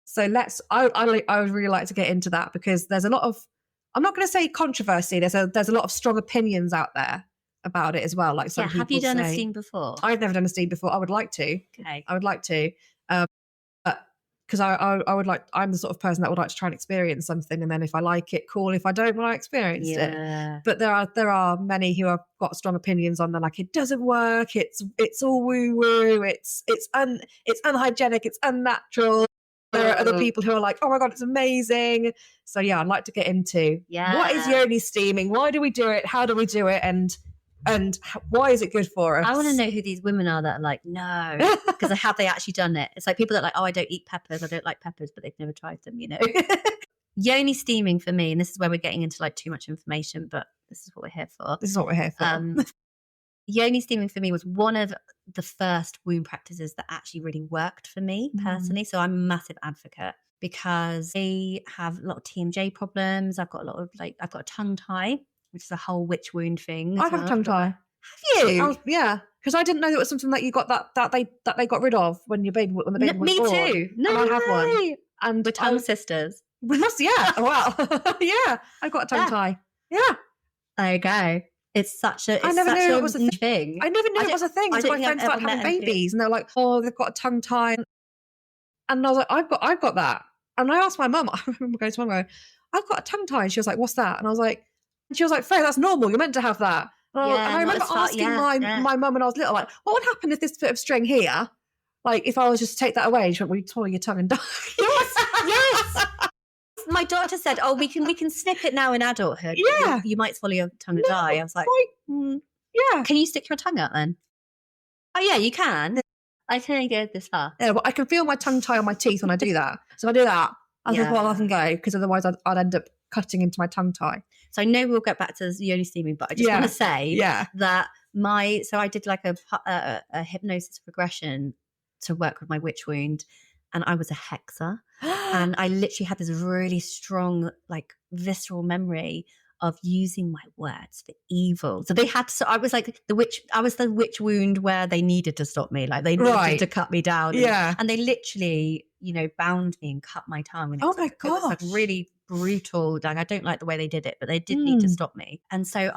So I would really like to get into that, because there's a lot of, I'm not going to say controversy. There's a lot of strong opinions out there about it as well. Like some people have you done say, a steam before? I've never done a steam before. I would like to. Okay. I would like to. Because I would like, I'm the sort of person that would like to try and experience something, and then if I like it, cool. If I don't, well, I experienced it. But there are many who have got strong opinions on that, like it doesn't work. It's all woo woo. It's unhygienic. It's unnatural. There are other people who are like, oh my God, it's amazing. So I'd like to get into what is yoni steaming? Why do we do it? How do we do it? And why is it good for us? I want to know who these women are that are like, no, because have they actually done it? It's like people that are like, oh, I don't eat peppers. I don't like peppers, but they've never tried them, Yoni steaming for me, and this is where we're getting into like too much information, but this is what we're here for. This is what we're here for. Yoni steaming for me was one of the first womb practices that actually really worked for me personally. So I'm a massive advocate because I have a lot of TMJ problems. I've got a tongue tie, which is a whole witch wound thing. I have a tongue tie. Have you? Yeah, because I didn't know that was something that you got that they got rid of when the baby was born. Me too. No, and I have one. And we're tongue sisters. We must, yeah. Wow. Yeah, I've got a tongue tie. Yeah. There you go. It's such a. I never knew it was a thing. I never knew it was a thing. So my friends started having babies, and they're like, "Oh, they've got a tongue tie," and I was like, "I've got that." And I asked my mum. I remember going to my mum, "I've got a tongue tie," and she was like, "What's that?" And I was like, "Faye, that's normal. You're meant to have that." And I remember asking my mum when I was little, like, "What would happen if this bit of string here, like, if I was just to take that away?" She went, "Well, you tore your tongue and die." Yes. My doctor said, "Oh, we can snip it now in adulthood. Yeah, you might swallow your tongue and die." I was like, "Yeah, can you stick your tongue out then?" "Oh yeah, you can. I can only go this far." Yeah, but I can feel my tongue tie on my teeth when I do that. So if I do that, I think, well, I can go, because otherwise I'd end up cutting into my tongue tie. So I know we'll get back to yoni steaming, but I just want to say that I did like a hypnosis regression to work with my witch wound, and I was a hexer. And I literally had this really strong, like, visceral memory of using my words for evil. So I was like I was the witch wound where they needed to stop me. Like, they needed to cut me down. And they literally, bound me and cut my tongue. And my God. It was like really brutal. Like, I don't like the way they did it, but they did need to stop me. And so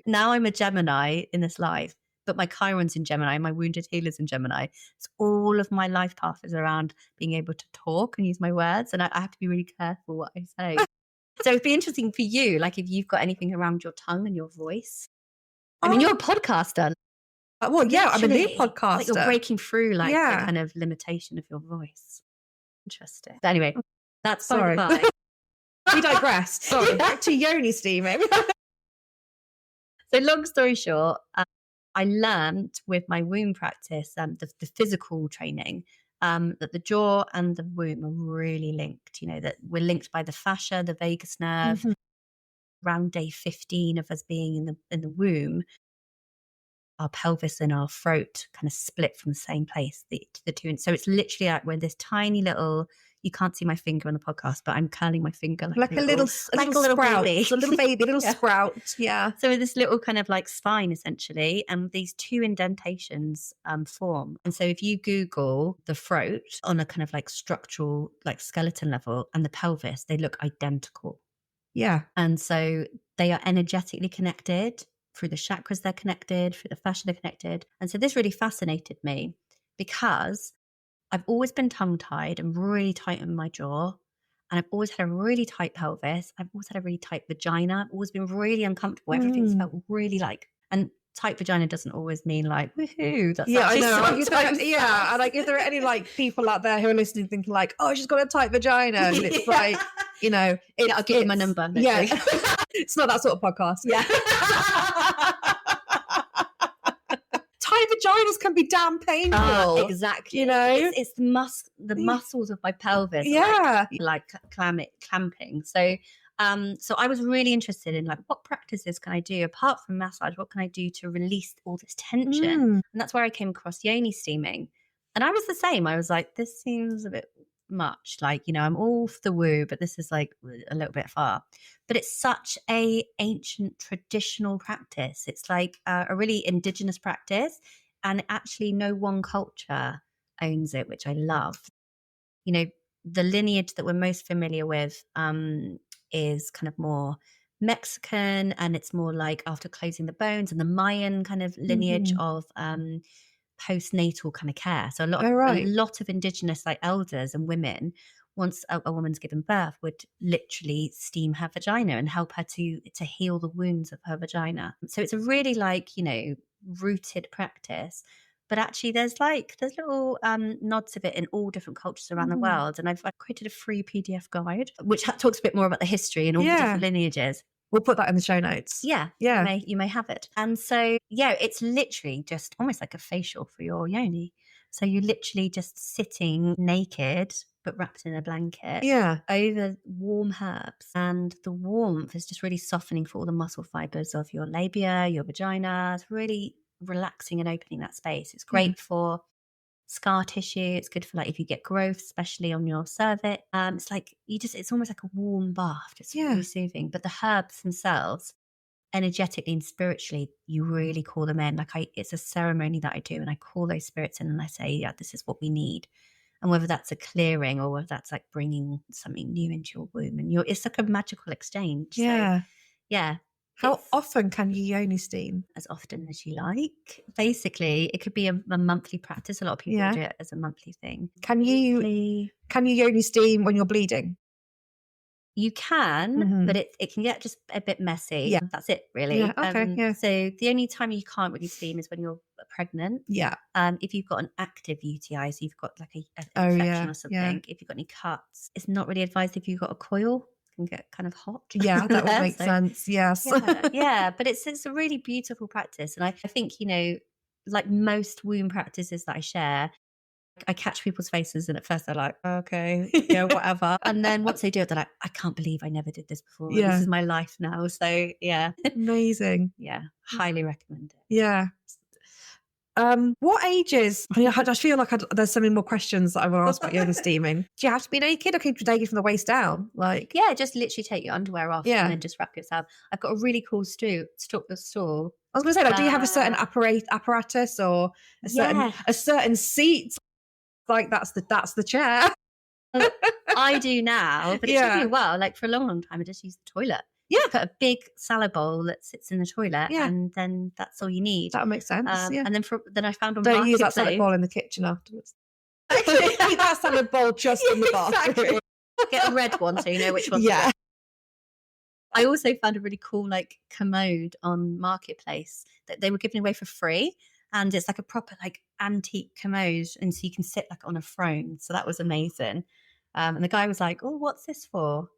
now I'm a Gemini in this life, but my Chiron's in Gemini, my wounded healer's in Gemini. So all of my life path is around being able to talk and use my words. And I have to be really careful what I say. So it'd be interesting for you, like, if you've got anything around your tongue and your voice. I mean, you're a podcaster. Well, yeah, I'm a new podcaster. Like, you're breaking through, like, the kind of limitation of your voice. Interesting. But anyway, that's by the by. We digressed. Sorry, back to yoni steaming. So long story short, I learned with my womb practice, the physical training, that the jaw and the womb are really linked. That we're linked by the fascia, the vagus nerve. Around day 15 of us being in the womb, our pelvis and our throat kind of split from the same place, the two. And so it's literally like we're this tiny little. You can't see my finger on the podcast, but I'm curling my finger like a little sprout. Baby. It's a little baby, a little sprout. Yeah. So with this little kind of like spine, essentially, and these two indentations form. And so if you Google the throat on a kind of like structural, like skeleton level, and the pelvis, they look identical. Yeah. And so they are energetically connected. Through the chakras, they're connected. Through the fascia, they're connected. And so this really fascinated me, because I've always been tongue-tied and really tight in my jaw. And I've always had a really tight pelvis. I've always had a really tight vagina. I've always been really uncomfortable. Everything's felt really like, and tight vagina doesn't always mean like, woohoo. That's I know. And like, if there are any like people out there who are listening thinking like, oh, she's got a tight vagina. And it's like, I'll give you my number. Yeah. It's not that sort of podcast. Yeah. Tight vaginas can be damn painful. Exactly. It's the muscles of my pelvis. Yeah. Like clamping. So I was really interested in like, what practices can I do apart from massage? What can I do to release all this tension? And that's where I came across yoni steaming. And I was the same. I was like, this seems a bit much. Like, I'm all for the woo, but this is like a little bit far. But it's such a ancient traditional practice. It's like a really indigenous practice, and actually no one culture owns it, which I love. The lineage that we're most familiar with is kind of more Mexican, and it's more like after closing the bones, and the Mayan kind of lineage of postnatal kind of care. So a lot of indigenous like elders and women, once a woman's given birth, would literally steam her vagina and help her to heal the wounds of her vagina. So it's a really like, rooted practice. But actually there's little nods of it in all different cultures around the world. And I've created a free PDF guide, which talks a bit more about the history and all the different lineages. We'll put that in the show notes. Yeah. You may have it. And so, it's literally just almost like a facial for your yoni. So you're literally just sitting naked, but wrapped in a blanket over warm herbs. And the warmth is just really softening for all the muscle fibers of your labia, your vagina. It's really relaxing and opening that space. It's great for scar tissue. It's good for like if you get growth, especially on your cervix. It's like it's almost like a warm bath. It's really soothing. But the herbs themselves, energetically and spiritually, you really call them in. Like it's a ceremony that I do, and I call those spirits in and I say, yeah, this is what we need. And whether that's a clearing or whether that's like bringing something new into your womb, and it's like a magical exchange. Yeah. So, yeah. How often can you yoni steam? As often as you like. Basically, it could be a monthly practice. A lot of people do it as a monthly thing. Can you yoni steam when you're bleeding? You can, but it can get just a bit messy. Yeah. That's it, really. Yeah, okay, So the only time you can't really steam is when you're pregnant. Yeah. If you've got an active UTI, so you've got like an infection or something, if you've got any cuts, it's not really advised if you've got a coil. Can get kind of hot. Yeah, that would make sense. Yes. Yeah, but it's a really beautiful practice. And I think, like most womb practices that I share, I catch people's faces and at first they're like, okay, yeah, whatever. And then once they do it, they're like, I can't believe I never did this before. Yeah. This is my life now. So yeah. Amazing. Yeah. Highly recommend it. Yeah. What ages? I feel like there's so many more questions that I want to ask about yoni steaming. Do you have to be naked or can you be naked from the waist down? Like, yeah, just literally take your underwear off and then just wrap yourself. I've got a really cool stool. I was going to say, like, do you have a certain apparatus or a certain seat? Like that's the chair. I do now, but it took me a while. Like for a long time, I just used the toilet. Yeah. Put a big salad bowl that sits in the toilet and then that's all you need. That makes sense. And then I found on Don't use that salad bowl in the kitchen afterwards. Keep that salad bowl just in the bathroom. Exactly. Get a red one so you know which one's which. I also found a really cool like commode on Marketplace that they were giving away for free. And it's like a proper like antique commode. And so you can sit like on a throne. So that was amazing. And the guy was like, oh, what's this for?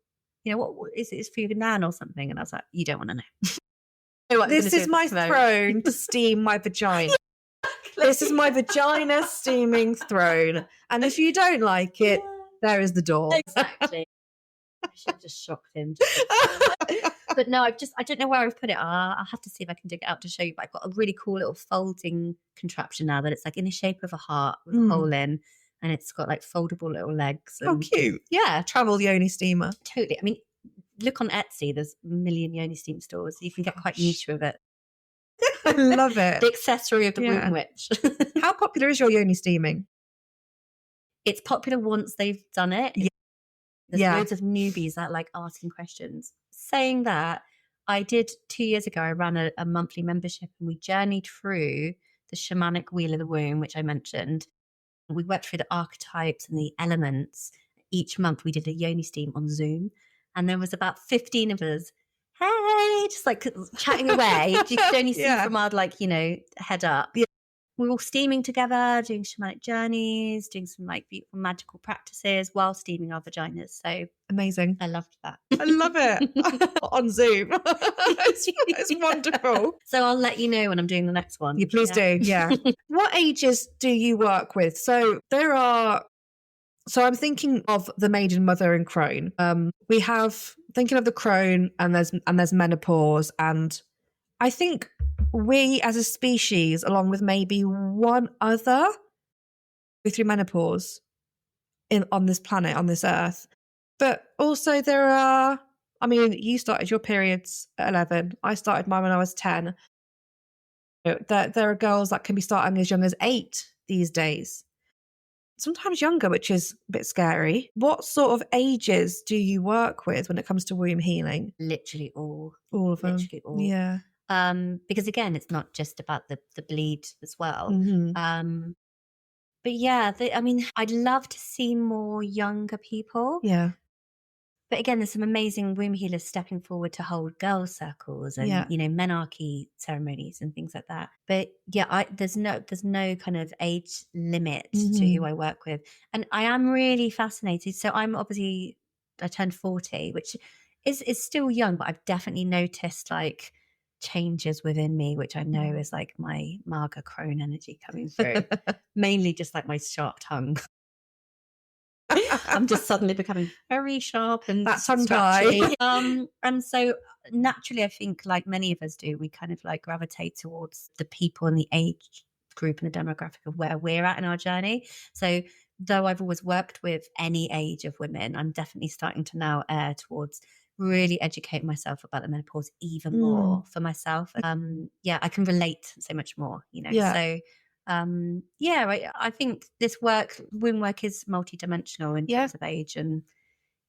What is it for your nan or something? And I was like, you don't want to know. This is my throne to steam my vagina. This is my vagina steaming throne. And if you don't like it, there is the door. Exactly. I should have just shocked him. But no, I don't know where I've put it. I'll have to see if I can dig it out to show you. But I've got a really cool little folding contraption now that it's like in the shape of a heart with a hole in. And it's got like foldable little legs. Oh, cute. Yeah. Travel yoni steamer. Totally. I mean, look on Etsy. There's a million yoni steam stores. You can get quite niche with it. I love it. The accessory of the womb witch. How popular is your yoni steaming? It's popular once they've done it. Yeah. There's loads of newbies that like asking questions. Saying that, I did 2 years ago, I ran a monthly membership and we journeyed through the shamanic wheel of the womb, which I mentioned. We worked through the archetypes and the elements. Each month we did a yoni steam on Zoom. And there was about 15 of us, hey, just like chatting away. You could only see from our head up. Yeah. We were all steaming together, doing shamanic journeys, doing some like beautiful magical practices while steaming our vaginas. So amazing. I loved that. I love it. On Zoom. It's wonderful. So I'll let you know when I'm doing the next one. You please do. Yeah. What ages do you work with? So I'm thinking of the maiden, mother and crone. We have thinking of the crone and there's menopause, and I think we as a species, along with maybe one other, go through menopause on this planet, on this earth. But also you started your periods at 11. I started mine when I was 10. There are girls that can be starting as young as 8 these days. Sometimes younger, which is a bit scary. What sort of ages do you work with when it comes to womb healing? Literally all. All of them? Literally all. Yeah. Because again, it's not just about the bleed as well. Mm-hmm. But yeah, I'd love to see more younger people. Yeah. But again, there's some amazing womb healers stepping forward to hold girls' circles and menarche ceremonies and things like that. But yeah, there's no kind of age limit to who I work with, and I am really fascinated. So I turned 40, which is still young, but I've definitely noticed like changes within me, which I know is like my Marga crone energy coming through. Mainly just like my sharp tongue. I'm just suddenly becoming very sharp and that tongue tie. And so naturally, I think like many of us do, we kind of like gravitate towards the people and the age group and the demographic of where we're at in our journey. So though I've always worked with any age of women, I'm definitely starting to now err towards really educate myself about the menopause even more for myself. I can relate so much more, you know. Yeah. So I think this womb work is multidimensional in terms of age, and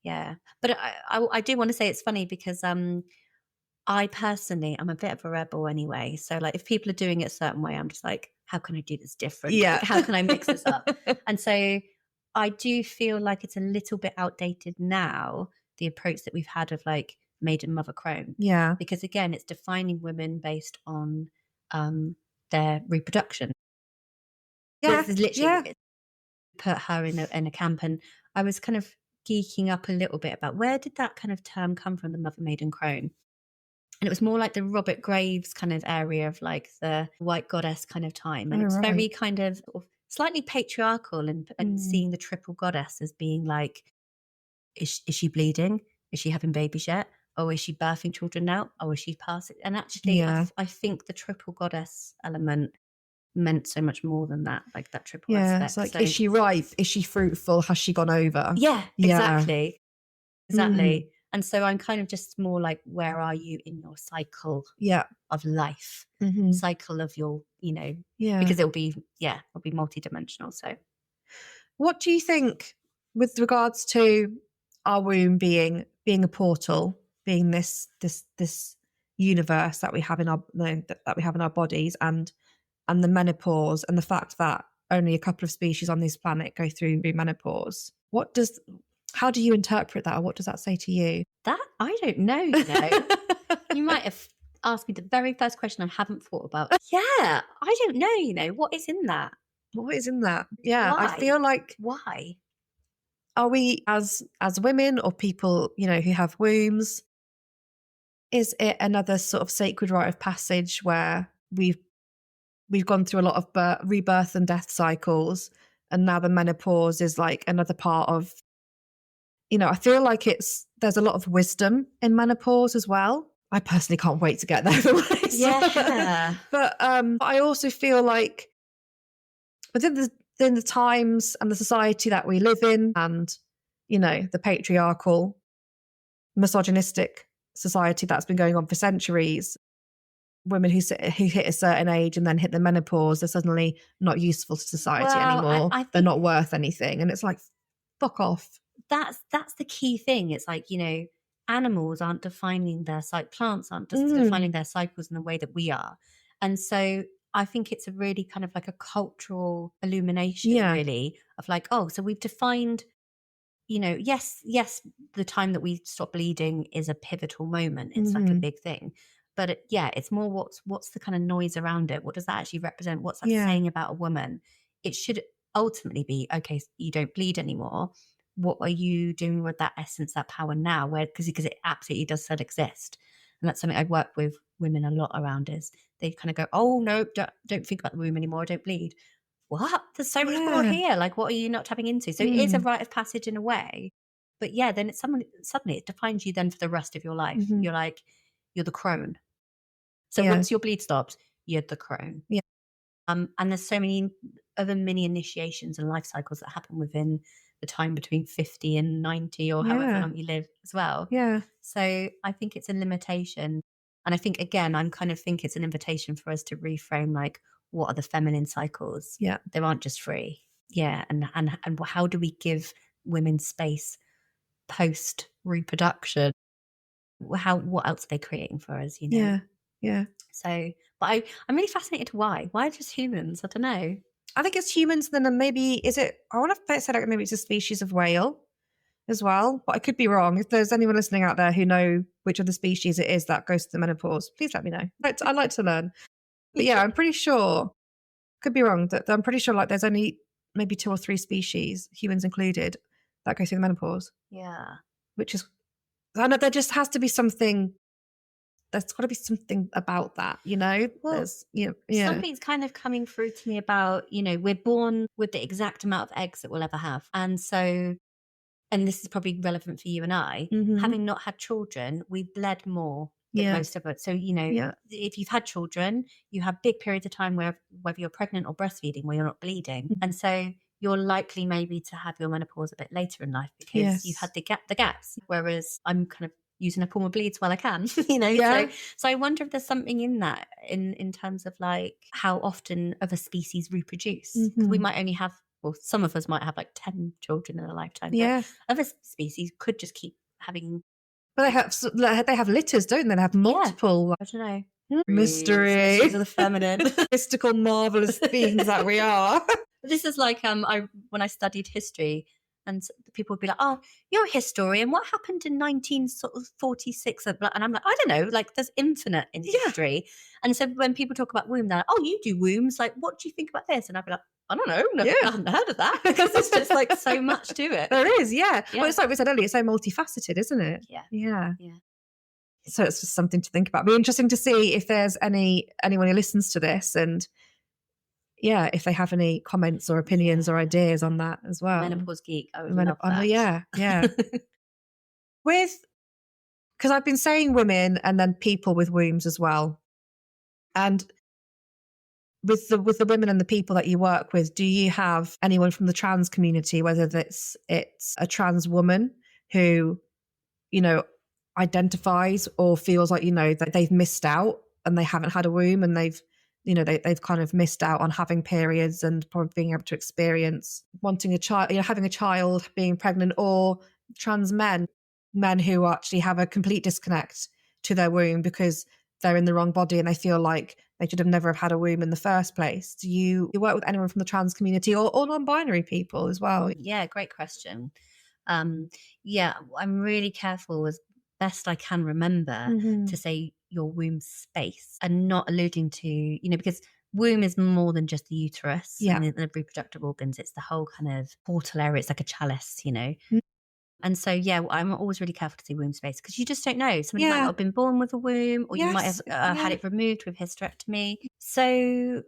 but I do want to say it's funny because I personally, I'm a bit of a rebel anyway. So like if people are doing it a certain way, I'm just like, how can I do this different? Yeah. Like, how can I mix this up? And so I do feel like it's a little bit outdated now, the approach that we've had of like maiden, mother, crone. Yeah. Because again, it's defining women based on their reproduction. Yeah. This is literally put her in a camp, and I was kind of geeking up a little bit about where did that kind of term come from, the mother, maiden, crone. And it was more like the Robert Graves kind of area of like the white goddess kind of time. And it was very kind of slightly patriarchal and seeing the triple goddess as being like, is she bleeding? Is she having babies yet? Or is she birthing children now? Or is she passing? And actually, I think the triple goddess element meant so much more than that, like that triple aspect. It's like, is she ripe? Is she fruitful? Has she gone over? Yeah, exactly. And so I'm kind of just more like, where are you in your cycle of life, cycle of your, you know, because it'll be multidimensional. So what do you think with regards to our womb being a portal, being this universe that we have in our bodies, and the menopause, and the fact that only a couple of species on this planet go through menopause? How do you interpret that, or what does that say to you? That I don't know, you know. You might have asked me the very first question I haven't thought about. Yeah, I don't know, you know, what is in that? What is in that? Yeah, why? I feel like, why? Are we as women or people, you know, who have wombs, is it another sort of sacred rite of passage where we've gone through a lot of rebirth and death cycles, and now the menopause is like another part of, you know, I feel like there's a lot of wisdom in menopause as well. I personally can't wait to get there for myself. Yeah. But I also feel like within the times and the society that we live in, and, you know, the patriarchal, misogynistic society that's been going on for centuries, women who hit a certain age and then hit the menopause, they're suddenly not useful to society anymore. I think they're not worth anything. And it's like, fuck off. That's the key thing. It's like, you know, animals aren't defining their plants aren't defining their cycles in the way that we are. And so I think it's a really kind of like a cultural illumination, really, of like, oh, so we've defined, you know, yes, the time that we stop bleeding is a pivotal moment. It's like a big thing. But it's more what's the kind of noise around it? What does that actually represent? What's that saying about a woman? It should ultimately be, okay, you don't bleed anymore. What are you doing with that essence, that power now? Because it absolutely does still exist. And that's something I work with women a lot around, is they kind of go, oh, no, don't think about the womb anymore. Don't bleed. What? There's so much more here. Like, what are you not tapping into? So it is a rite of passage in a way. But then it's suddenly it defines you then for the rest of your life. You're like, you're the crone. So once your bleed stops, you're the crone. Yeah. And there's so many other mini initiations and life cycles that happen within the time between 50 and 90 or however long you live as well. Yeah. So I think it's a limitation. And I think, again, it's an invitation for us to reframe, like, what are the feminine cycles? Yeah. They aren't just free. Yeah. And how do we give women space post reproduction? What else are they creating for us, you know? Yeah. So, but I'm really fascinated to why just humans? I don't know. I think it's humans. Then maybe I want to say like maybe it's a species of whale as well, but I could be wrong. If there's anyone listening out there who know which of the species it is that goes to the menopause, please let me know. I'd like to learn. But yeah, I'm pretty sure, could be wrong, that I'm pretty sure like there's only maybe 2 or 3 species, humans included, that go through the menopause. Yeah. Which is, I know there just has to be something, there's got to be something about that, you know? Well, something's kind of coming through to me about, you know, we're born with the exact amount of eggs that we'll ever have. And so, and this is probably relevant for you and I, having not had children, we bled more most of it. So, if you've had children, you have big periods of time where whether you're pregnant or breastfeeding where you're not bleeding. And so you're likely maybe to have your menopause a bit later in life because you've had the gaps. Whereas I'm kind of using up all my bleeds while I can, So I wonder if there's something in that in terms of like how often other species reproduce. Because we might only have, well, some of us might have like 10 children in a lifetime. But other species could just keep having. But they have litters, don't they? They have multiple. I don't know. Mystery. Mysteries of the feminine. Mystical, marvelous beings that we are. This is like when I studied history, and people would be like, "Oh, you're a historian. What happened in 1946?" And I'm like, "I don't know. Like, there's infinite in history." And so when people talk about womb, they're like, "Oh, you do wombs. Like, what do you think about this?" And I'd be like, "I don't know. I haven't heard of that," because there's just like so much to it. There is, yeah. Well, it's like we said earlier, it's so multifaceted, isn't it? Yeah. So it's just something to think about. It'll be interesting to see if there's anyone who listens to this and if they have any comments or opinions or ideas on that as well. Menopause geek, I would love that. Yeah. Because I've been saying women and then people with wombs as well. And with the women and the people that you work with, do you have anyone from the trans community, whether it's a trans woman who, identifies or feels like, that they've missed out and they haven't had a womb and they've kind of missed out on having periods and probably being able to experience wanting a child, having a child, being pregnant, or trans men who actually have a complete disconnect to their womb because they're in the wrong body and they feel like they should have never have had a womb in the first place. Do you work with anyone from the trans community or non-binary people as well? Yeah, great question. I'm really careful as best I can remember to say your womb space and not alluding to, because womb is more than just the uterus and the reproductive organs. It's the whole kind of portal area. It's like a chalice, And so, I'm always really careful to say womb space because you just don't know. Somebody might not have been born with a womb or you might have had it removed with hysterectomy. So,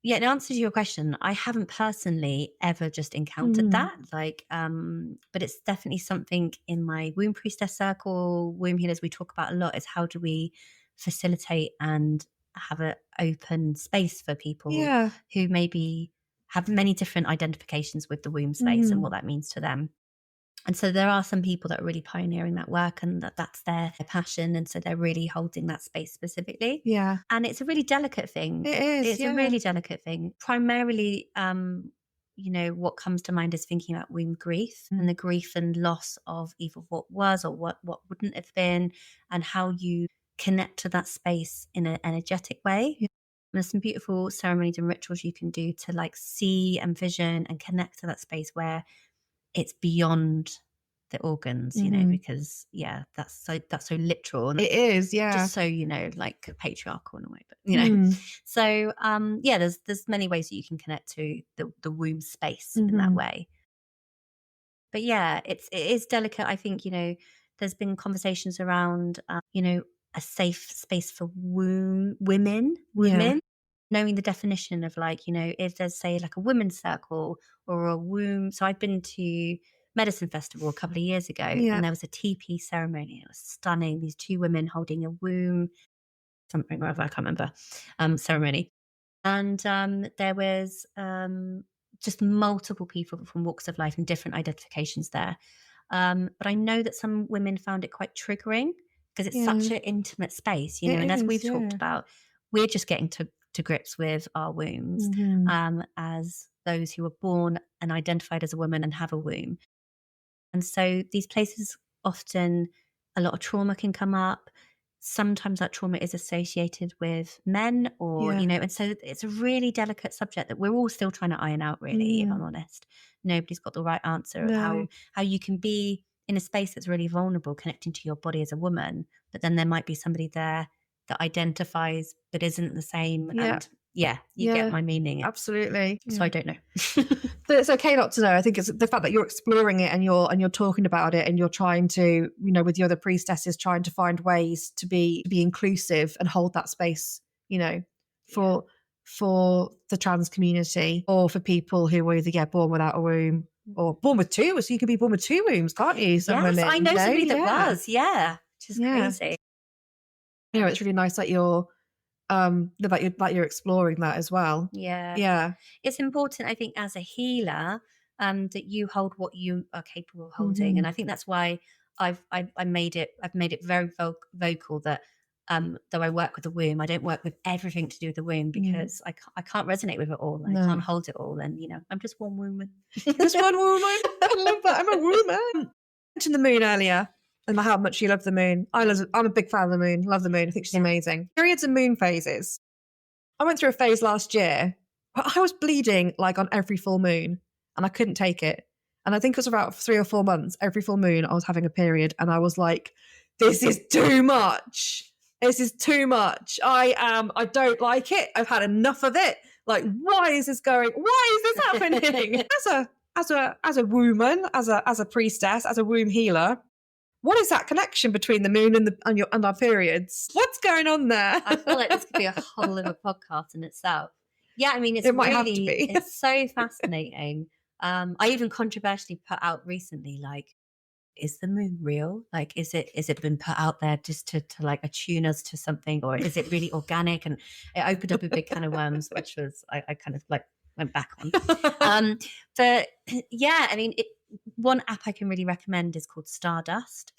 in answer to your question, I haven't personally ever just encountered that. But it's definitely something in my womb priestess circle, womb healers, we talk about a lot is how do we facilitate and have an open space for people who maybe have many different identifications with the womb space and what that means to them. And so there are some people that are really pioneering that work and that's their passion. And so they're really holding that space specifically. Yeah. And it's a really delicate thing. It is. It's a really delicate thing. Primarily, what comes to mind is thinking about womb grief and the grief and loss of either what was or what wouldn't have been and how you connect to that space in an energetic way. Yeah. There's some beautiful ceremonies and rituals you can do to like see and vision and connect to that space where it's beyond the organs, because that's so literal. And it is, just so like patriarchal in a way, but So there's many ways that you can connect to the womb space in that way. But it is delicate. I think there's been conversations around a safe space for women. Knowing the definition of like, if there's say like a women's circle or a womb. So I've been to Medicine Festival a couple of years ago and there was a TP ceremony. It was stunning. These two women holding a womb, something or other, I can't remember, ceremony. And there was just multiple people from walks of life and different identifications there. But I know that some women found it quite triggering because it's such an intimate space, and as we've talked about, we're just getting to grips with our wombs as those who were born and identified as a woman and have a womb. And so these places often a lot of trauma can come up. Sometimes that trauma is associated with men or, and so it's a really delicate subject that we're all still trying to iron out, really, if I'm honest. Nobody's got the right answer of how you can be in a space that's really vulnerable, connecting to your body as a woman, but then there might be somebody there that identifies but isn't the same. And you get my meaning. Absolutely. So I don't know. But it's okay not to know. I think it's the fact that you're exploring it and you're talking about it and you're trying to, with the other priestesses, trying to find ways to be inclusive and hold that space, for the trans community or for people who were either born without a womb or born with two. So you could be born with two wombs, can't you? Yes, I know somebody that was, which is crazy. Yeah, it's really nice that you're that you're exploring that as well. Yeah. It's important, I think, as a healer, that you hold what you are capable of holding. And I think that's why I've made it very vocal that though I work with the womb, I don't work with everything to do with the womb, because I can't resonate with it all. I can't hold it all. And, I'm just one woman. Just one woman. I love that. I'm a woman. I mentioned the moon earlier and how much you love the moon. I'm a big fan of the moon. Love the moon. I think she's amazing. Periods and moon phases. I went through a phase last year. I was bleeding like on every full moon and I couldn't take it. And I think it was about 3 or 4 months. Every full moon I was having a period and I was like, this is too much. This is too much. I don't like it. I've had enough of it. Like, why is this happening? as a woman, as a priestess, as a womb healer, what is that connection between the moon and our periods? What's going on there? I feel like this could be a whole other podcast in itself. Yeah, I mean, it might have to be. It's so fascinating. I even controversially put out recently, like, is the moon real? Like, is it been put out there just to like attune us to something, or is it really organic? And it opened up a big can of worms, which was I kind of like went back on. But yeah, I mean, one app I can really recommend is called Stardust.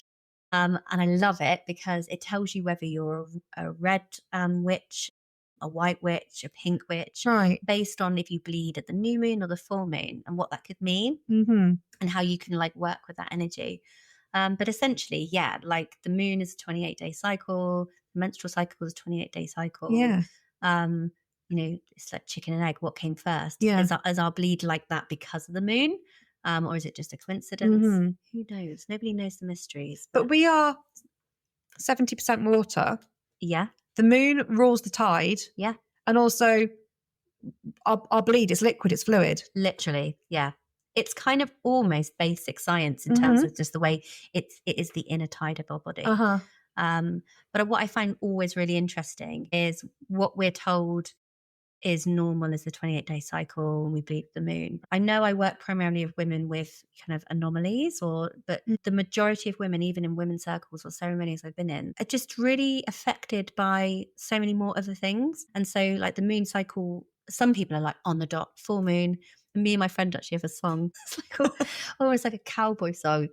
And I love it because it tells you whether you're a red witch, a white witch, a pink witch, right, based on if you bleed at the new moon or the full moon, and what that could mean, and how you can like work with that energy. But essentially, yeah, like the moon is a 28-day cycle, the menstrual cycle is a 28-day cycle. Yeah. It's like chicken and egg. What came first? Yeah. Is our bleed like that because of the moon? Or is it just a coincidence? Who knows? Nobody knows the mysteries. But we are 70% water. Yeah. The moon rules the tide. Yeah. And also our bleed is liquid, it's fluid. Literally, yeah. It's kind of almost basic science in terms of just the way it is the inner tide of our body. But what I find always really interesting is what we're told is normal as the 28-day cycle and we bleed the moon. I know I work primarily with women with kind of anomalies, but the majority of women, even in women's circles or ceremonies I've been in, are just really affected by so many more other things. And so like the moon cycle, some people are like on the dot, full moon. And me and my friend actually have a song. It's like almost like a cowboy song,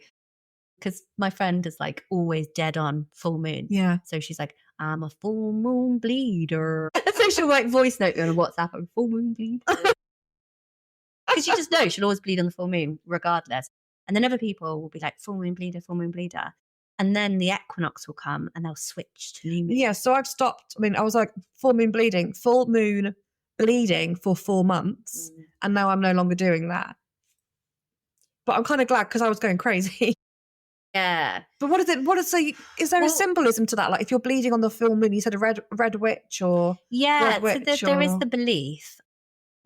because my friend is like always dead on full moon. Yeah. So she's like, I'm a full moon bleeder. So she'll like voice note me on WhatsApp, I'm full moon bleeder. Because you just know she'll always bleed on the full moon regardless. And then other people will be like, full moon bleeder, full moon bleeder. And then the equinox will come and they'll switch to new moon. Yeah, so I've stopped. I mean, I was like full moon bleeding for 4 months. And now I'm no longer doing that. But I'm kind of glad because I was going crazy. Yeah. But is there a symbolism to that? Like if you're bleeding on the full moon, you said a red witch or yeah, red witch so there is the belief,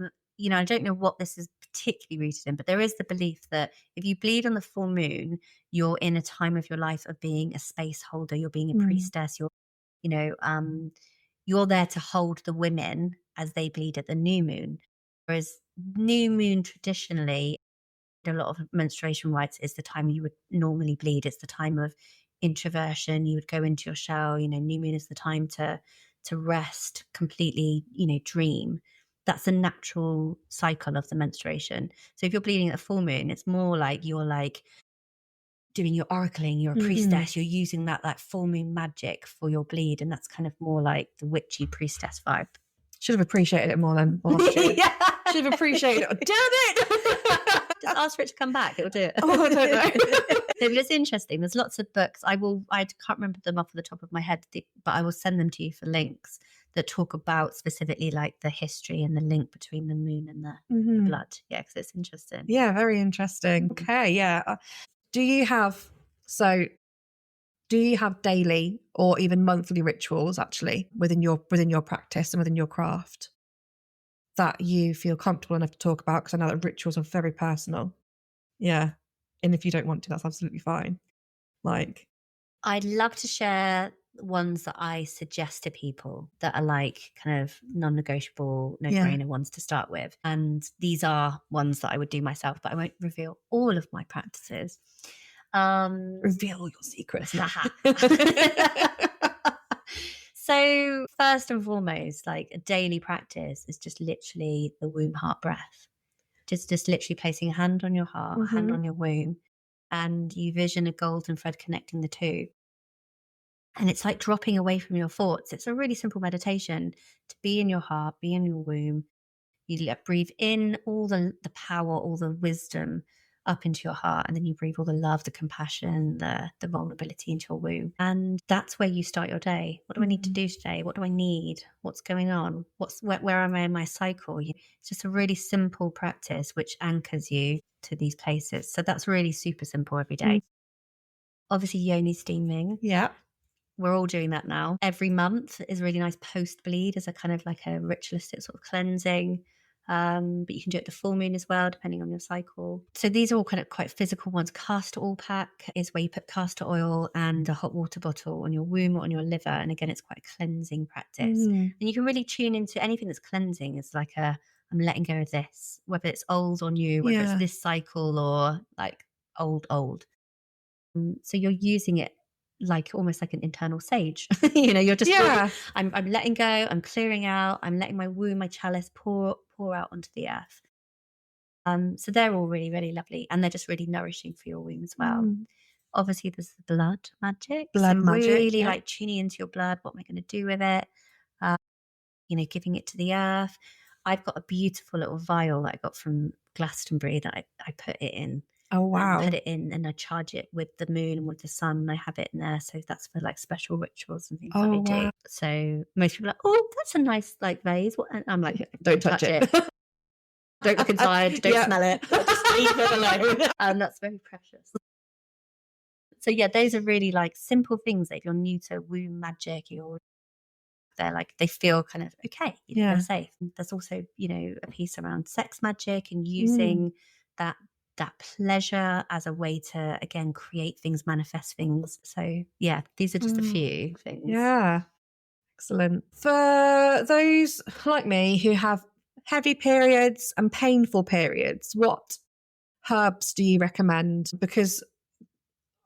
I don't know what this is particularly rooted in, but there is the belief that if you bleed on the full moon, you're in a time of your life of being a space holder, you're being a priestess, you're there to hold the women as they bleed at the new moon. Whereas new moon traditionally, a lot of menstruation rites is the time you would normally bleed. It's the time of introversion. You would go into your shell. New moon is the time to rest completely, dream. That's a natural cycle of the menstruation. So if you're bleeding at a full moon, it's more like you're like doing your oracling, you're a priestess, you're using that like full moon magic for your bleed. And that's kind of more like the witchy priestess vibe. Should have appreciated it more then. Yeah. Should have appreciated it. Damn it! Just ask for it to come back. It'll do it. Oh, I don't know. No, but it's interesting. There's lots of books. I can't remember them off the top of my head, but I will send them to you for links that talk about specifically like the history and the link between the moon and the blood. Yeah, because it's interesting. Yeah, very interesting. Okay, yeah. Do you have daily or even monthly rituals actually within your practice and within your craft that you feel comfortable enough to talk about? Because I know that rituals are very personal. Yeah. And if you don't want to, that's absolutely fine. Like, I'd love to share ones that I suggest to people that are like kind of non-negotiable, no-brainer ones to start with. And these are ones that I would do myself, but I won't reveal all of my practices. Reveal your secrets. So first and foremost, like a daily practice is just literally the womb heart breath. Just literally placing a hand on your heart, a hand on your womb, and you vision a golden thread connecting the two. And it's like dropping away from your thoughts. It's a really simple meditation to be in your heart, be in your womb. You breathe in all the power, all the wisdom up into your heart, and then you breathe all the love, the compassion, the vulnerability into your womb. And that's where you start your day. What do I need to do today? What do I need? What's going on? Where am I in my cycle? It's just a really simple practice which anchors you to these places. So that's really super simple every day. Obviously, yoni steaming. Yeah. We're all doing that now. Every month is really nice post-bleed as a kind of like a ritualistic sort of cleansing. But you can do it the full moon as well, depending on your cycle. So these are all kind of quite physical ones. Castor oil pack is where you put castor oil and a hot water bottle on your womb or on your liver. And again, it's quite a cleansing practice. And you can really tune into anything that's cleansing. It's like I'm letting go of this, whether it's old or new, whether it's this cycle or like old. So you're using it like almost like an internal sage. You're just really, I'm letting go, I'm clearing out, I'm letting my womb, my chalice pour out onto the earth. So they're all really, really lovely, and they're just really nourishing for your womb as well. Obviously there's the blood magic. Really like tuning into your blood. What am I going to do with it? Giving it to the earth. I've got a beautiful little vial that I got from Glastonbury that I put it in. Oh, wow. I put it in and I charge it with the moon and with the sun, and I have it in there. So that's for like special rituals and things that I do. So most people are like, oh, that's a nice like vase. And I'm like, don't touch it. Don't look inside. Don't smell it. Just leave it alone. And that's very precious. So yeah, those are really like simple things that if you're new to womb magic, they're like, they feel kind of okay. They're safe. And there's also, a piece around sex magic and using that pleasure as a way to, again, create things, manifest things. So yeah, these are just a few things. Yeah. Excellent. For those like me who have heavy periods and painful periods, what herbs do you recommend? Because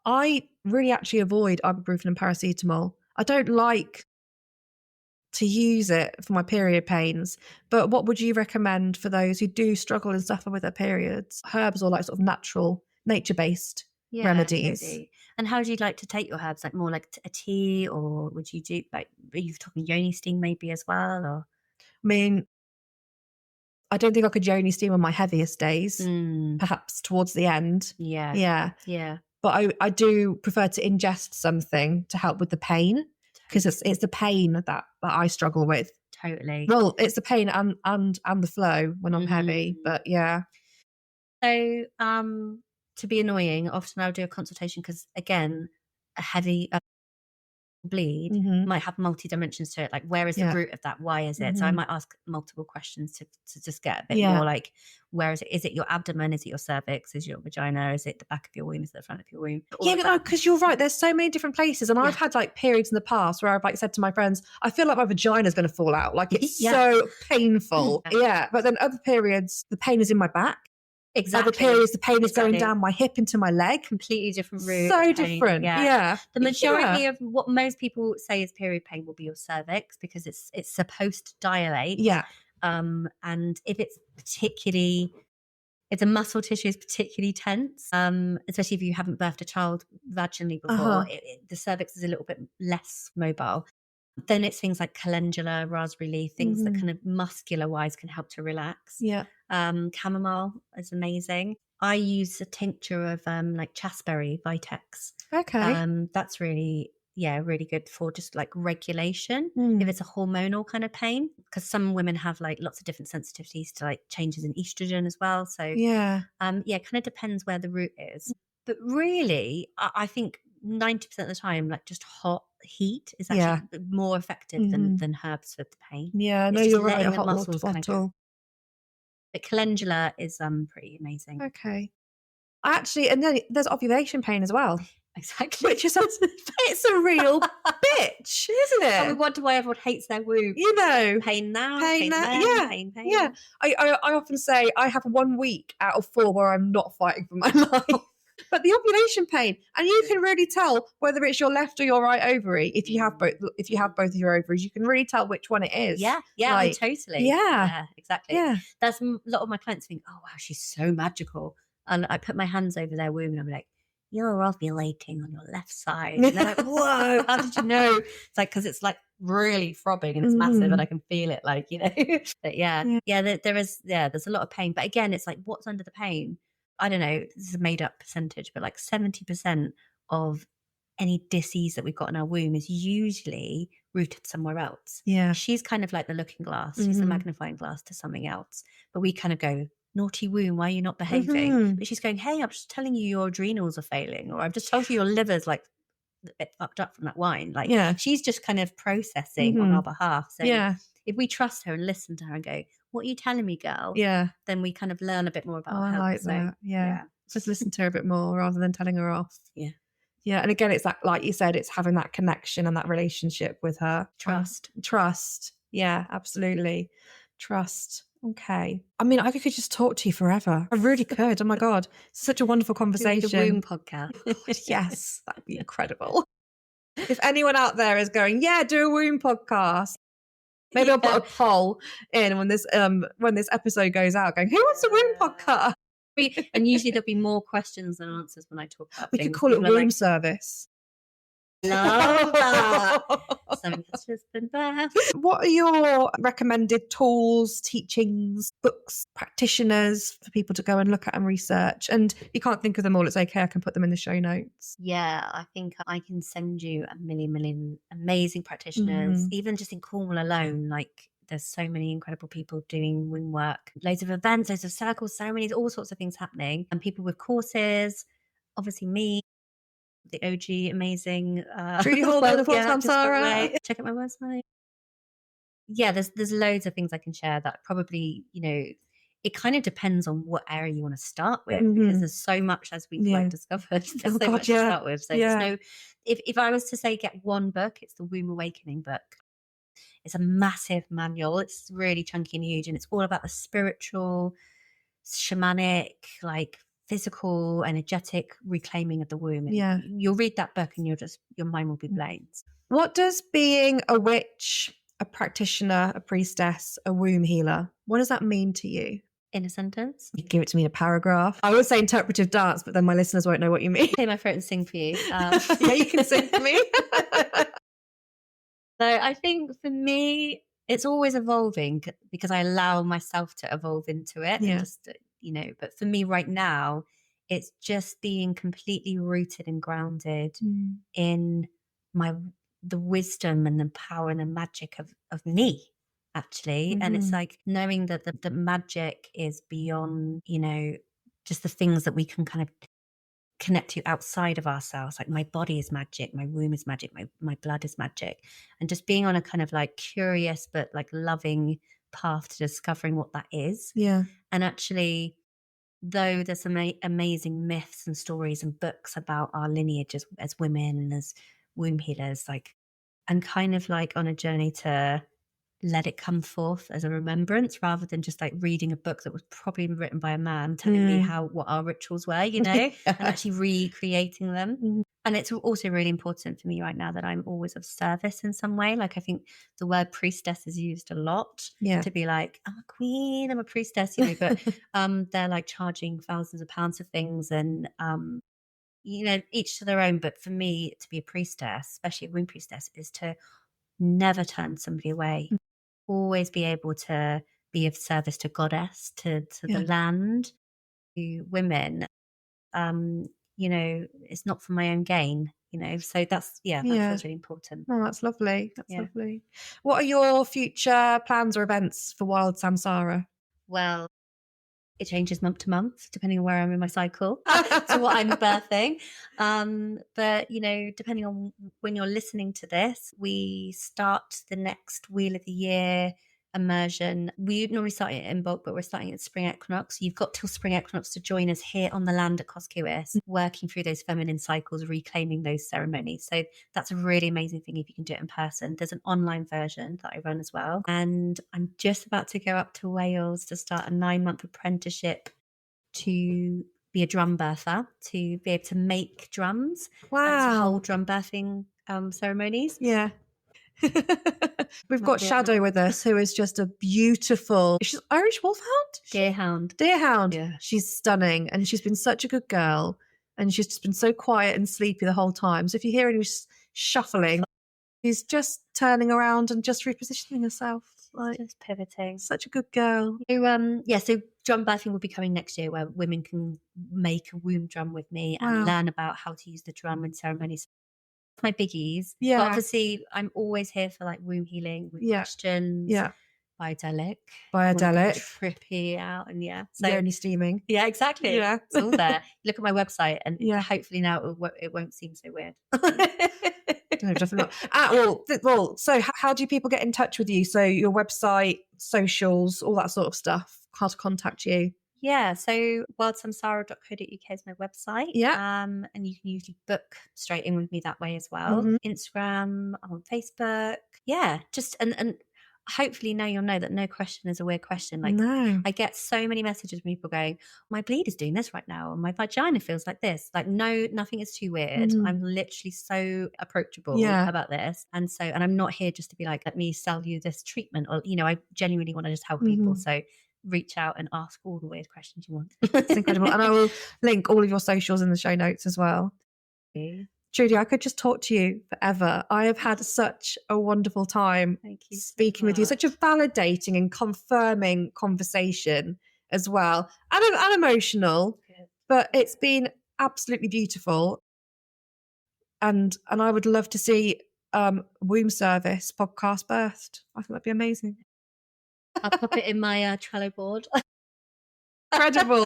I really actually avoid ibuprofen and paracetamol. I don't like to use it for my period pains, but what would you recommend for those who do struggle and suffer with their periods? Herbs or like sort of natural, nature-based remedies? Totally. And how do you like to take your herbs? Like more like a tea, or would you do like, are you talking yoni steam maybe as well? Or I mean, I don't think I could yoni steam on my heaviest days, perhaps towards the end. Yeah. But I do prefer to ingest something to help with the pain, because it's the pain that I struggle with. Totally. Well, it's the pain and the flow when I'm heavy, but yeah. So to be annoying, often I'll do a consultation because, again, a heavy bleed might have multi-dimensions to it. Like, where is the root of that? Why is it? So I might ask multiple questions to just get a bit more like, where is it? Is it your abdomen? Is it your cervix? Is it your vagina? Is it the back of your womb? Is it the front of your womb? Because you're right. There's so many different places. And I've had like periods in the past where I've like said to my friends, I feel like my vagina is going to fall out. Like, it's so painful. But then other periods, the pain is in my back. Exactly. Other periods, the pain is going down my hip into my leg. Completely different route. So different. Yeah. The majority of what most people say is period pain will be your cervix, because it's supposed to dilate. Yeah. And if it's particularly, if the muscle tissue is particularly tense, especially if you haven't birthed a child vaginally before, the cervix is a little bit less mobile. Then it's things like calendula, raspberry leaf, things that kind of muscular wise can help to relax. Yeah. Chamomile is amazing. I use a tincture of like chasteberry, Vitex. Okay. That's really good for just like regulation. If it's a hormonal kind of pain, because some women have like lots of different sensitivities to like changes in estrogen as well. So kind of depends where the root is. But really, I think 90% of the time, like just hot heat is actually more effective than herbs for the pain. Yeah, it's no, you're right. letting A the hot water muscles kind of bottle. But calendula is pretty amazing. Okay. Actually, and then there's ovulation pain as well. Exactly. Which is it's a real bitch, isn't it? And we wonder why everyone hates their womb. Pain now, pain then, pain. Yeah. I often say I have 1 week out of 4 where I'm not fighting for my life. But the ovulation pain, and you can really tell whether it's your left or your right ovary if you have both. If you have both of your ovaries, you can really tell which one it is. Yeah, like, totally. Yeah, exactly. Yeah. That's a lot of my clients think, oh wow, she's so magical, and I put my hands over their womb and I'm like, you're ovulating on your left side, and they're like, whoa, how did you know? It's like, because it's like really throbbing and it's massive and I can feel it, like, you know. But there's a lot of pain, but again, it's like, what's under the pain? I don't know, this is a made up percentage, but like 70% of any disease that we've got in our womb is usually rooted somewhere else. Yeah. She's kind of like the looking glass. She's the magnifying glass to something else. But we kind of go, naughty womb, why are you not behaving? But she's going, hey, I'm just telling you your adrenals are failing, or I've just told you your liver's like a bit fucked up from that wine. Like, she's just kind of processing on our behalf. So if we trust her and listen to her and go, what are you telling me, girl? Yeah. Then we kind of learn a bit more about her. I like that. Yeah. Just listen to her a bit more rather than telling her off. Yeah. Yeah. And again, it's that, like you said, it's having that connection and that relationship with her. Trust. Yeah, absolutely. Trust. Okay. I mean, I could just talk to you forever. I really could. Oh my God. Such a wonderful conversation. Do the womb podcast. Yes, that'd be incredible. If anyone out there is going, yeah, do a womb podcast, maybe I'll put a poll in when this episode goes out going, who wants a womb podcast? And usually there'll be more questions than answers when I talk about We things. could call it womb service. Love that. Something that's just been birthed. What are your recommended tools, teachings, books, practitioners for people to go and look at and research? And if you can't think of them all, it's okay. I can put them in the show notes. Yeah, I think I can send you a million amazing practitioners, even just in Cornwall alone. Like, there's so many incredible people doing womb work, loads of events, loads of circles, ceremonies, all sorts of things happening, and people with courses, obviously me, the OG amazing Trudy Samsara. Check out my website. Yeah, there's loads of things I can share that probably, you know, it kind of depends on what area you want to start with, because there's so much, as we've like discovered, there's so much to start with. So there's no, if I was to say get one book, it's the Womb Awakening book. It's a massive manual. It's really chunky and huge, and it's all about the spiritual, shamanic, like physical, energetic reclaiming of the womb. And you'll read that book and your mind will be blown. What does being a witch, a practitioner, a priestess, a womb healer, what does that mean to you? In a sentence? You give it to me in a paragraph. I would say interpretive dance, but then my listeners won't know what you mean. Clear my throat and sing for you. Yeah, you can sing for me. So I think for me, it's always evolving because I allow myself to evolve into it. Yeah. And just, you know, but for me right now, it's just being completely rooted and grounded in the wisdom and the power and the magic of me, actually. And it's like knowing that the magic is beyond, you know, just the things that we can kind of connect to outside of ourselves. Like, my body is magic, my womb is magic, my blood is magic, and just being on a kind of like curious but like loving path to discovering what that is. Yeah. And actually, though there's some amazing myths and stories and books about our lineage as women and as womb healers, like, I'm kind of like on a journey to let it come forth as a remembrance, rather than just like reading a book that was probably written by a man telling me what our rituals were, you know, and actually recreating them. And it's also really important for me right now that I'm always of service in some way. Like, I think the word priestess is used a lot to be like, I'm a queen, I'm a priestess, you know, but they're like charging thousands of pounds for things, and you know, each to their own. But for me, to be a priestess, especially a womb priestess, is to never turn somebody away. Always be able to be of service to goddess, to the land, to women. You know, it's not for my own gain, you know. So that's that feels really important. Oh, that's lovely. That's lovely. What are your future plans or events for Wild Samsara? Well, it changes month to month depending on where I'm in my cycle to what I'm birthing. But, you know, depending on when you're listening to this, we start the next Wheel of the Year immersion. We normally start it in bulk, but we're starting at spring equinox. You've got till spring equinox to join us here on the land at Cosquewis, working through those feminine cycles, reclaiming those ceremonies. So that's a really amazing thing if you can do it in person. There's an online version that I run as well. And I'm just about to go up to Wales to start a 9-month apprenticeship to be a drum birther, to be able to make drums. Wow. And to hold drum birthing ceremonies. Yeah. We've got Shadow with us, who is just a beautiful, she's Irish Wolfhound? Deerhound. Yeah. She's stunning, and she's been such a good girl, and she's just been so quiet and sleepy the whole time. So if you hear any shuffling, she's just turning around and just repositioning herself. Like, just pivoting. Such a good girl. So drum birthing will be coming next year, where women can make a womb drum with me and learn about how to use the drum in ceremonies. My biggies. Yeah. But obviously, I'm always here for like womb healing, questions. Yeah. Biodelic. Trippy out, and so only steaming. Yeah, exactly. Yeah. It's all there. Look at my website, and hopefully now it won't seem so weird. No, definitely not. Well, so how do people get in touch with you? So your website, socials, all that sort of stuff, how to contact you? Yeah, so wildsamsara.co.uk is my website. Yeah. And you can usually book straight in with me that way as well. Instagram, I'm on Facebook. Yeah, just and hopefully now you'll know that no question is a weird question. Like, no. I get so many messages from people going, my bleed is doing this right now, and my vagina feels like this. Like, no, nothing is too weird. I'm literally so approachable about this. And I'm not here just to be like, let me sell you this treatment, or, I genuinely want to just help people. So reach out and ask all the weird questions you want. It's incredible. And I will link all of your socials in the show notes as well. Trudy, I could just talk to you forever. I have had such a wonderful time speaking with you. Such a validating and confirming conversation as well. And emotional. Good. But it's been absolutely beautiful. And I would love to see Womb Service podcast birthed. I think that'd be amazing. I'll pop it in my Trello board. Incredible.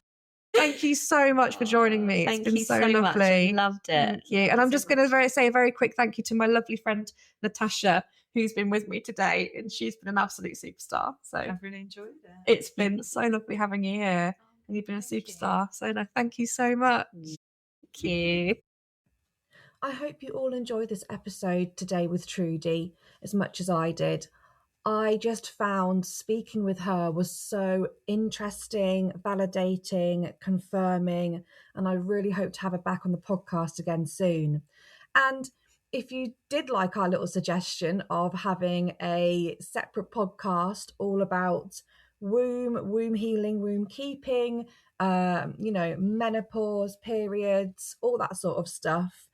Thank you so much for joining me. It's been so lovely. Much. I loved it. Thank you. And I'm just going to say a very quick thank you to my lovely friend Natasha, who's been with me today, and she's been an absolute superstar. So I've really enjoyed it. It's been so lovely having you here, and you've been a superstar. So thank you so much. Thank you. I hope you all enjoyed this episode today with Trudy as much as I did. I just found speaking with her was so interesting, validating, confirming, and I really hope to have her back on the podcast again soon. And if you did like our little suggestion of having a separate podcast all about womb healing, womb keeping, menopause, periods, all that sort of stuff,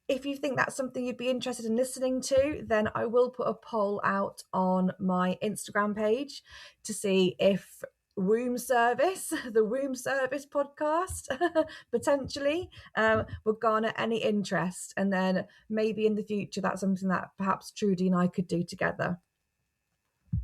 if you think that's something you'd be interested in listening to, then I will put a poll out on my Instagram page to see if the Womb Service podcast, potentially would garner any interest. And then maybe in the future, that's something that perhaps Trudy and I could do together.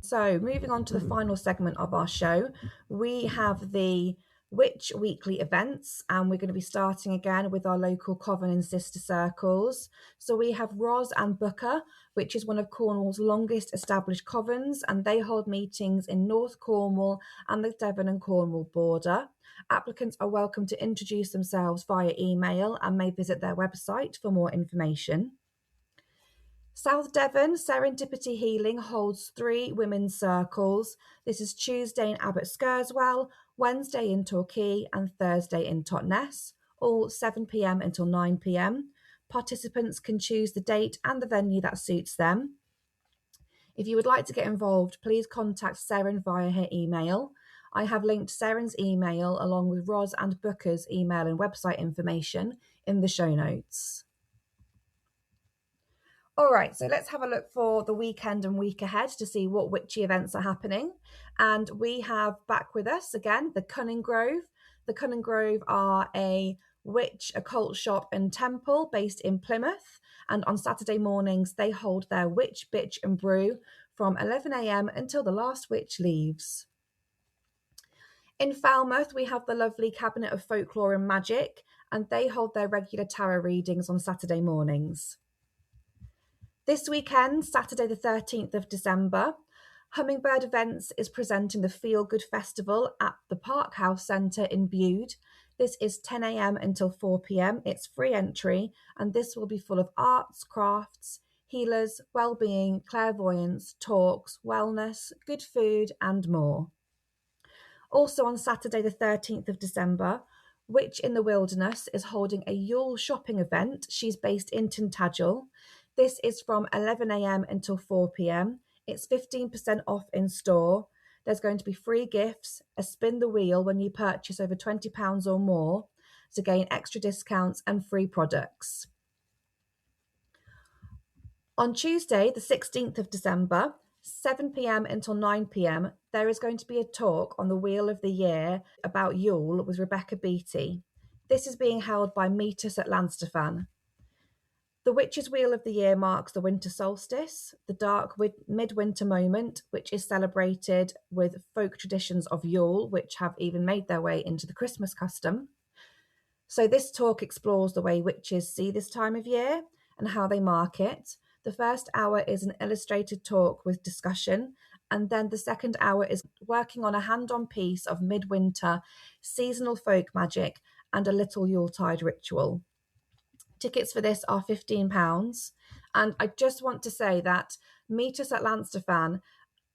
So moving on to the final segment of our show, we have the Witch weekly events, and we're going to be starting again with our local Coven and sister circles. So we have Ros and Booker, which is one of Cornwall's longest established covens, and they hold meetings in North Cornwall and the Devon and Cornwall border. Applicants are welcome to introduce themselves via email and may visit their website for more information. South Devon Serendipity Healing holds 3 women's circles. This is Tuesday in Abbot Skerswell, Wednesday in Torquay, and Thursday in Totnes, all 7 p.m. until 9 p.m. Participants can choose the date and the venue that suits them. If you would like to get involved, please contact Seren via her email. I have linked Seren's email along with Ros and Booker's email and website information in the show notes. All right, so let's have a look for the weekend and week ahead to see what witchy events are happening. And we have back with us again the Cunning Grove. The Cunning Grove are a witch occult shop and temple based in Plymouth. And on Saturday mornings, they hold their Witch, Bitch and Brew from 11 a.m. until the last witch leaves. In Falmouth, we have the lovely Cabinet of Folklore and Magic, and they hold their regular tarot readings on Saturday mornings. This weekend, Saturday the 13th of December, Hummingbird Events is presenting the Feel Good Festival at the Park House Centre in Bude. This is 10 a.m. until 4 p.m. It's free entry, and this will be full of arts, crafts, healers, well-being, clairvoyance, talks, wellness, good food, and more. Also on Saturday the 13th of December, Witch in the Wilderness is holding a Yule shopping event. She's based in Tintagel. This is from 11 a.m. until 4 p.m. It's 15% off in store. There's going to be free gifts, a spin the wheel when you purchase over £20 or more to gain extra discounts and free products. On Tuesday, the 16th of December, 7 p.m. until 9 p.m, there is going to be a talk on the Wheel of the Year about Yule with Rebecca Beattie. This is being held by Meet Us at Llanstefan. The Witch's Wheel of the Year marks the winter solstice, the dark midwinter moment, which is celebrated with folk traditions of Yule, which have even made their way into the Christmas custom. So this talk explores the way witches see this time of year and how they mark it. The first hour is an illustrated talk with discussion, and then the second hour is working on a hand-on piece of midwinter seasonal folk magic and a little Yuletide ritual. Tickets for this are £15, and I just want to say that Meet Us at Llanstefan,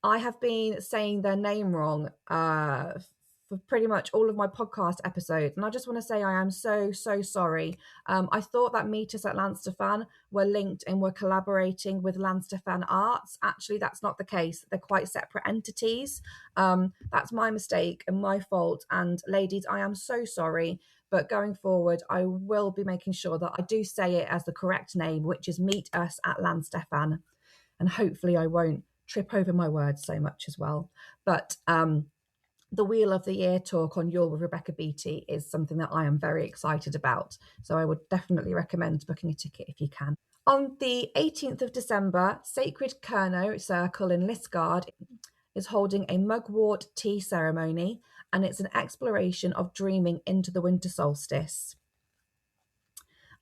I have been saying their name wrong for pretty much all of my podcast episodes, and I just want to say I am so sorry. I thought that Meet Us at Llanstefan were linked and were collaborating with Llanstefan Arts. Actually, that's not the case. They're quite separate entities. That's my mistake and my fault, and ladies, I am so sorry. But going forward, I will be making sure that I do say it as the correct name, which is Meet Us at Llanstefan. And hopefully I won't trip over my words so much as well. But the Wheel of the Year talk on Yule with Rebecca Beattie is something that I am very excited about. So I would definitely recommend booking a ticket if you can. On the 18th of December, Sacred Kerno Circle in Lisgard is holding a mugwort tea ceremony, and it's an exploration of dreaming into the winter solstice.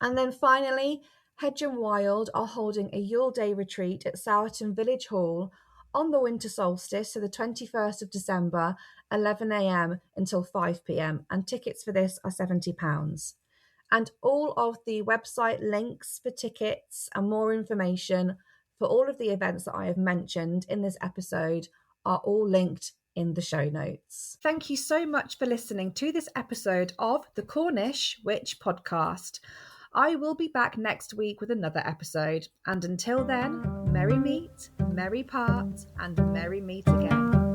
And then finally, Hedge and Wild are holding a Yule Day retreat at Sowerton Village Hall on the winter solstice, so the 21st of December, 11 a.m. until 5 p.m, and tickets for this are £70. And all of the website links for tickets and more information for all of the events that I have mentioned in this episode are all linked in the show notes. Thank you so much for listening to this episode of the Cornish Witch Podcast. I will be back next week with another episode, and until then, merry meet, merry part, and merry meet again.